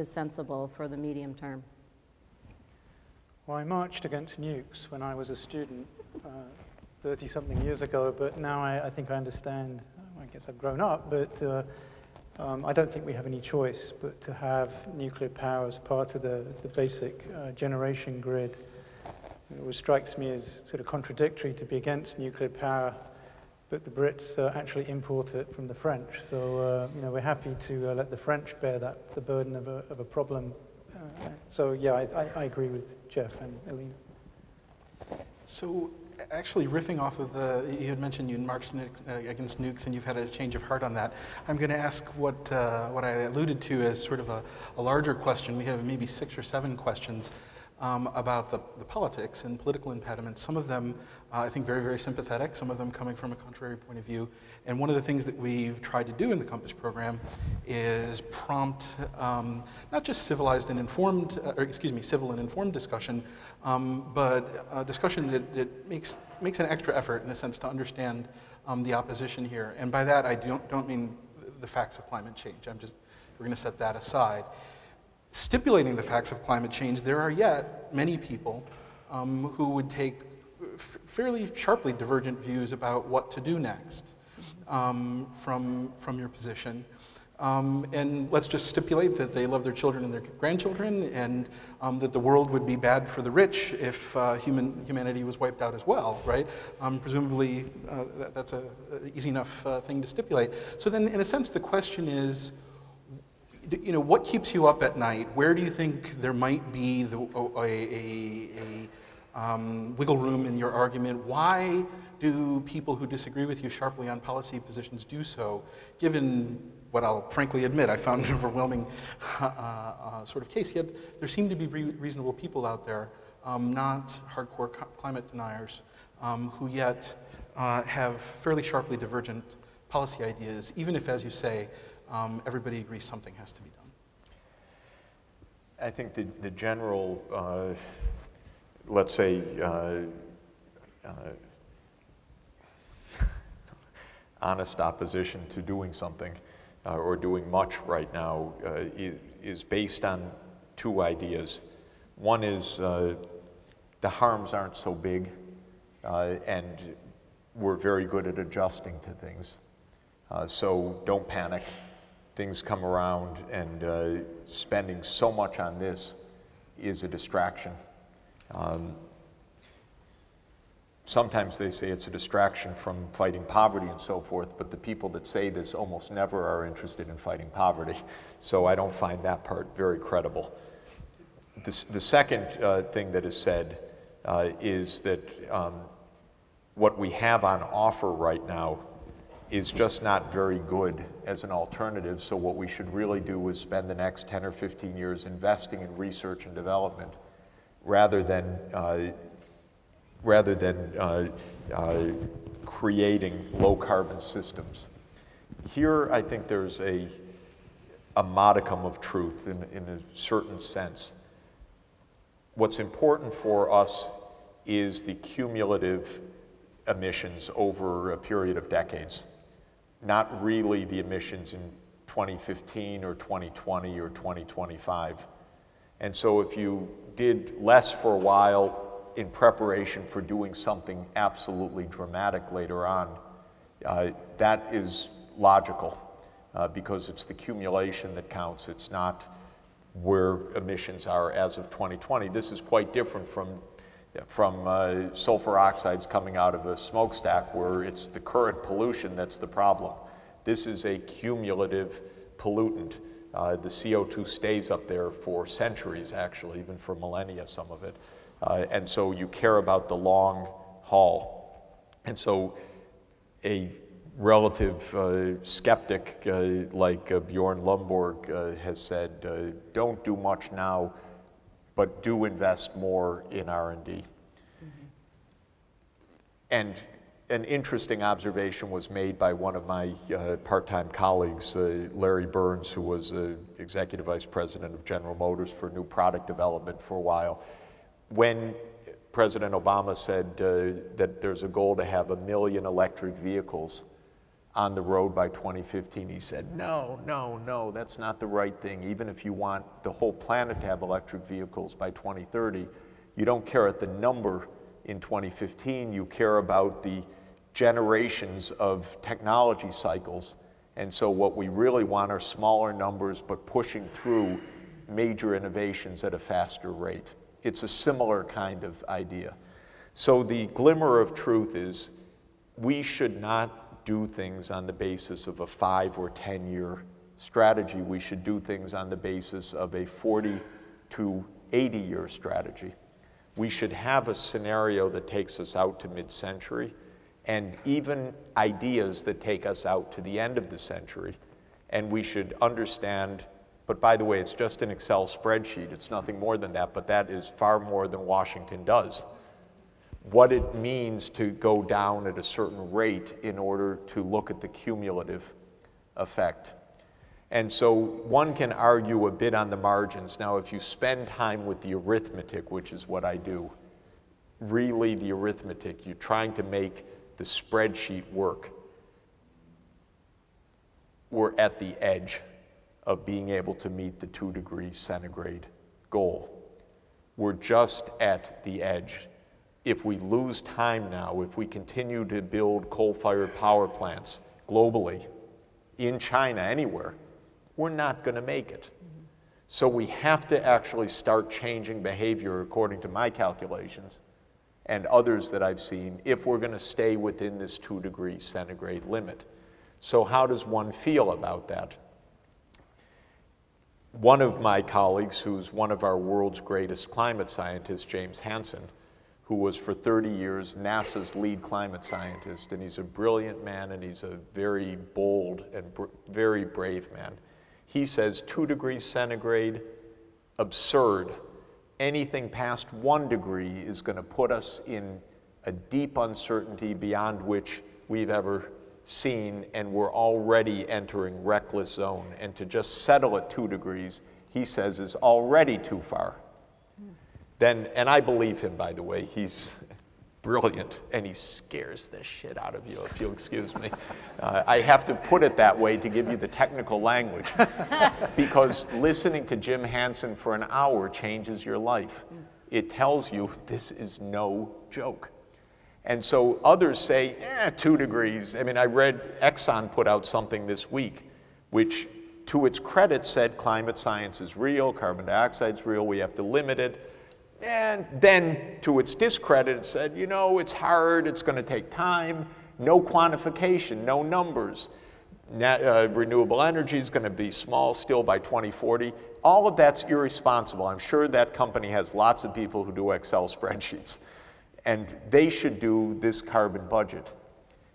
sensible for the medium term. Well, I marched against nukes when I was a student 30-something years ago, but now I think I understand. I guess I've grown up, but I don't think we have any choice but to have nuclear power as part of the basic generation grid. It always strikes me as sort of contradictory to be against nuclear power, but the Brits actually import it from the French. So we're happy to let the French bear the burden of a problem. So yeah, I agree with Jeff and Elena. So actually riffing off of you had mentioned you marched against nukes and you've had a change of heart on that. I'm going to ask what I alluded to as sort of a larger question. We have maybe 6 or 7 questions about the politics and political impediments. Some of them, I think, very, very sympathetic, some of them coming from a contrary point of view. And one of the things that we've tried to do in the COMPASS program is prompt not just civil and informed discussion, but a discussion that makes an extra effort, in a sense, to understand the opposition here. And by that, I don't mean the facts of climate change. We're going to set that aside. Stipulating the facts of climate change, there are yet many people who would take fairly sharply divergent views about what to do next from your position. And let's just stipulate that they love their children and their grandchildren, and that the world would be bad for the rich if humanity was wiped out as well, right? Presumably, that's an easy enough thing to stipulate. So then, in a sense, the question is, what keeps you up at night? Where do you think there might be wiggle room in your argument? Why do people who disagree with you sharply on policy positions do so, given what I'll frankly admit I found an overwhelming sort of case? Yet there seem to be reasonable people out there, not hardcore climate deniers, who yet have fairly sharply divergent policy ideas, even if, as you say, everybody agrees something has to be done. I think the general, let's say, honest opposition to doing something or doing much right now is based on 2 ideas. One is the harms aren't so big, and we're very good at adjusting to things. So don't panic. Things come around, and spending so much on this is a distraction. sometimes they say it's a distraction from fighting poverty and so forth, but the people that say this almost never are interested in fighting poverty. So I don't find that part very credible. The second thing that is said is that what we have on offer right now is just not very good as an alternative. So what we should really do is spend the next 10 or 15 years investing in research and development rather than creating low carbon systems. Here, I think there's a modicum of truth in a certain sense. What's important for us is the cumulative emissions over a period of decades, not really the emissions in 2015 or 2020 or 2025. And so if you did less for a while in preparation for doing something absolutely dramatic later on, that is logical because it's the accumulation that counts. It's not where emissions are as of 2020. This is quite different from sulfur oxides coming out of a smokestack where it's the current pollution that's the problem. This is a cumulative pollutant. The CO2 stays up there for centuries, actually, even for millennia, some of it. And so you care about the long haul. And so a relative skeptic like Bjorn Lomborg has said, don't do much now, but do invest more in R&D. And an interesting observation was made by one of my part-time colleagues, Larry Burns, who was executive vice president of General Motors for new product development for a while. When President Obama said that there's a goal to have 1 million electric vehicles on the road by 2015, he said, no, that's not the right thing. Even if you want the whole planet to have electric vehicles by 2030, you don't care at the number in 2015, you care about the generations of technology cycles. And so what we really want are smaller numbers, but pushing through major innovations at a faster rate. It's a similar kind of idea. So the glimmer of truth is we should not do things on the basis of a 5 or 10 year strategy. We should do things on the basis of a 40 to 80 year strategy. We should have a scenario that takes us out to mid-century and even ideas that take us out to the end of the century. And we should understand, but by the way, it's just an Excel spreadsheet. It's nothing more than that, but that is far more than Washington does. What it means to go down at a certain rate in order to look at the cumulative effect. And so one can argue a bit on the margins. Now, if you spend time with the arithmetic, which is what I do, really the arithmetic, you're trying to make the spreadsheet work. We're at the edge of being able to meet the 2 degrees centigrade goal. We're just at the edge. If we lose time now, if we continue to build coal-fired power plants globally, in China, anywhere, we're not going to make it. So we have to actually start changing behavior, according to my calculations and others that I've seen, if we're going to stay within this 2 degrees centigrade limit. So how does one feel about that? One of my colleagues, who's one of our world's greatest climate scientists, James Hansen, who was for 30 years NASA's lead climate scientist, and he's a brilliant man and he's a very bold and very brave man. He says 2 degrees centigrade, absurd. Anything past 1 degree is going to put us in a deep uncertainty beyond which we've ever seen, and we're already entering reckless zone. And to just settle at 2 degrees, he says, is already too far. Then, and I believe him, by the way, he's brilliant, and he scares the shit out of you, if you'll excuse me. I have to put it that way to give you the technical language, because listening to Jim Hansen for an hour changes your life. It tells you this is no joke. And so others say, 2 degrees. I mean, I read Exxon put out something this week, which to its credit said climate science is real, carbon dioxide's real, we have to limit it. And then, to its discredit, it said, you know, it's hard, it's going to take time, no quantification, no numbers. Renewable energy is going to be small still by 2040. All of that's irresponsible. I'm sure that company has lots of people who do Excel spreadsheets, and they should do this carbon budget.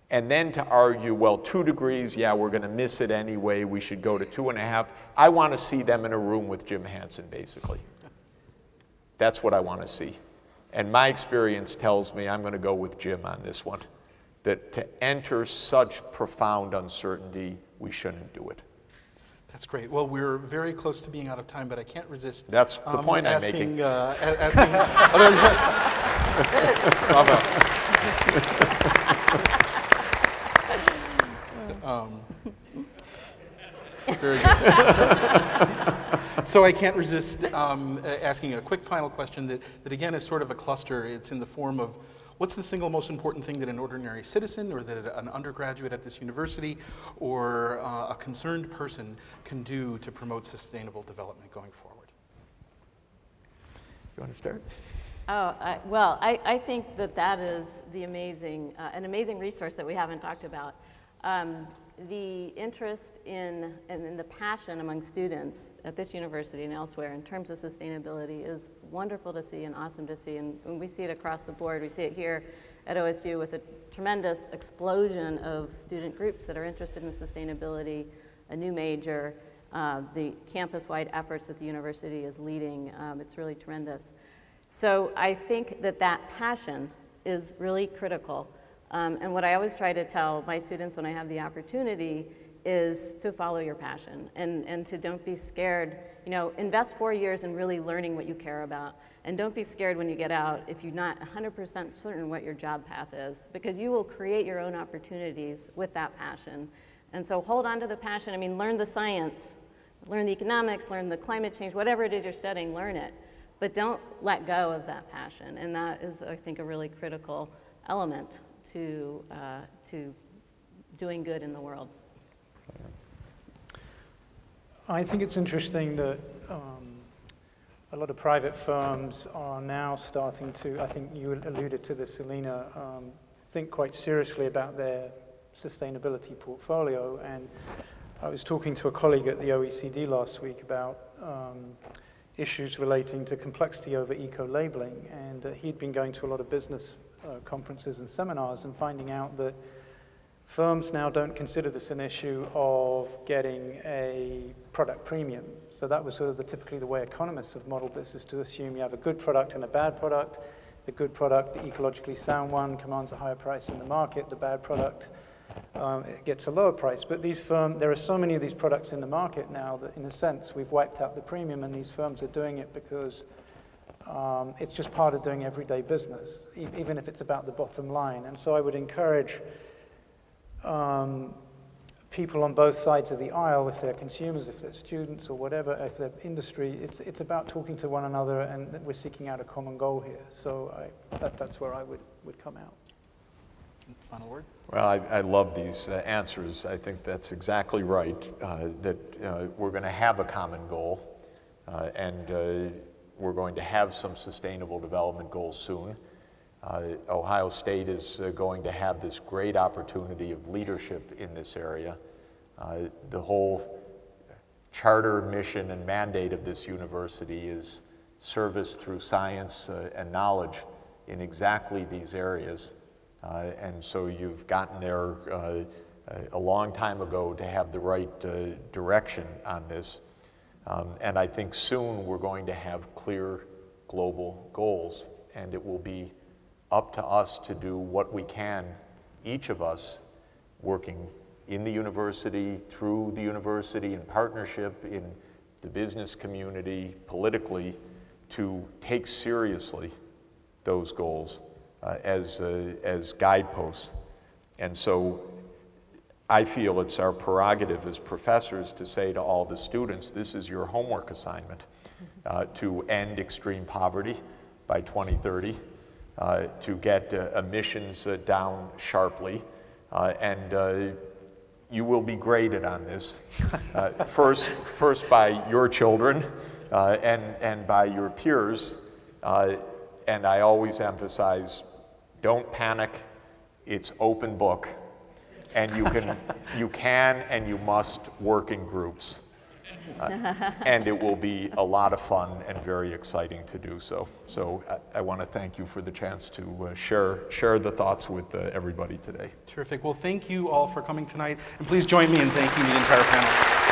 And then to argue, well, 2 degrees, yeah, we're going to miss it anyway, we should go to 2.5. I want to see them in a room with Jim Hansen, basically. That's what I want to see. And my experience tells me I'm going to go with Jim on this one, that to enter such profound uncertainty, we shouldn't do it. That's great. Well, we're very close to being out of time, but I can't resist. That's the point I'm making. Asking very good. So I can't resist asking a quick final question that again is sort of a cluster. It's in the form of, what's the single most important thing that an ordinary citizen or that an undergraduate at this university or a concerned person can do to promote sustainable development going forward? You want to start? Oh, I think that is the amazing, an amazing resource that we haven't talked about. The interest in and the passion among students at this university and elsewhere in terms of sustainability is wonderful to see and awesome to see. And when we see it across the board, we see it here at OSU with a tremendous explosion of student groups that are interested in sustainability, a new major, the campus-wide efforts that the university is leading. It's really tremendous. So I think that passion is really critical. And what I always try to tell my students when I have the opportunity is to follow your passion and to don't be scared. You know, invest 4 years in really learning what you care about. And don't be scared when you get out if you're not 100% certain what your job path is, because you will create your own opportunities with that passion. And so hold on to the passion. I mean, learn the science, learn the economics, learn the climate change, whatever it is you're studying, learn it. But don't let go of that passion. And that is, I think, a really critical element to doing good in the world. I think it's interesting that a lot of private firms are now starting to, I think you alluded to this, Selena, think quite seriously about their sustainability portfolio. And I was talking to a colleague at the OECD last week about issues relating to complexity over eco-labeling, and he'd been going to a lot of business conferences and seminars and finding out that firms now don't consider this an issue of getting a product premium. So that was sort of typically the way economists have modeled this, is to assume you have a good product and a bad product. The good product, the ecologically sound one, commands a higher price in the market. The bad product it gets a lower price. But these firms, there are so many of these products in the market now that in a sense we've wiped out the premium, and these firms are doing it because it's just part of doing everyday business, even if it's about the bottom line. And so I would encourage people on both sides of the aisle, if they're consumers, if they're students or whatever, if they're industry, it's about talking to one another, and that we're seeking out a common goal here. So that's where I would come out. Final word? Well, I love these answers. I think that's exactly right, that we're going to have a common goal, and we're going to have some sustainable development goals soon. Ohio State is going to have this great opportunity of leadership in this area. The whole charter, mission, and mandate of this university is service through science and knowledge in exactly these areas. And so you've gotten there a long time ago to have the right direction on this. And I think soon we're going to have clear global goals, and it will be up to us to do what we can, each of us working in the university, through the university, in partnership, in the business community, politically, to take seriously those goals as guideposts. And so I feel it's our prerogative as professors to say to all the students, this is your homework assignment, to end extreme poverty by 2030, to get emissions down sharply, and you will be graded on this, first by your children and by your peers, And I always emphasize, don't panic. It's open book. And you can and you must work in groups. And it will be a lot of fun and very exciting to do so. So I want to thank you for the chance to share the thoughts with everybody today. Terrific. Well, thank you all for coming tonight. And please join me in thanking the entire panel.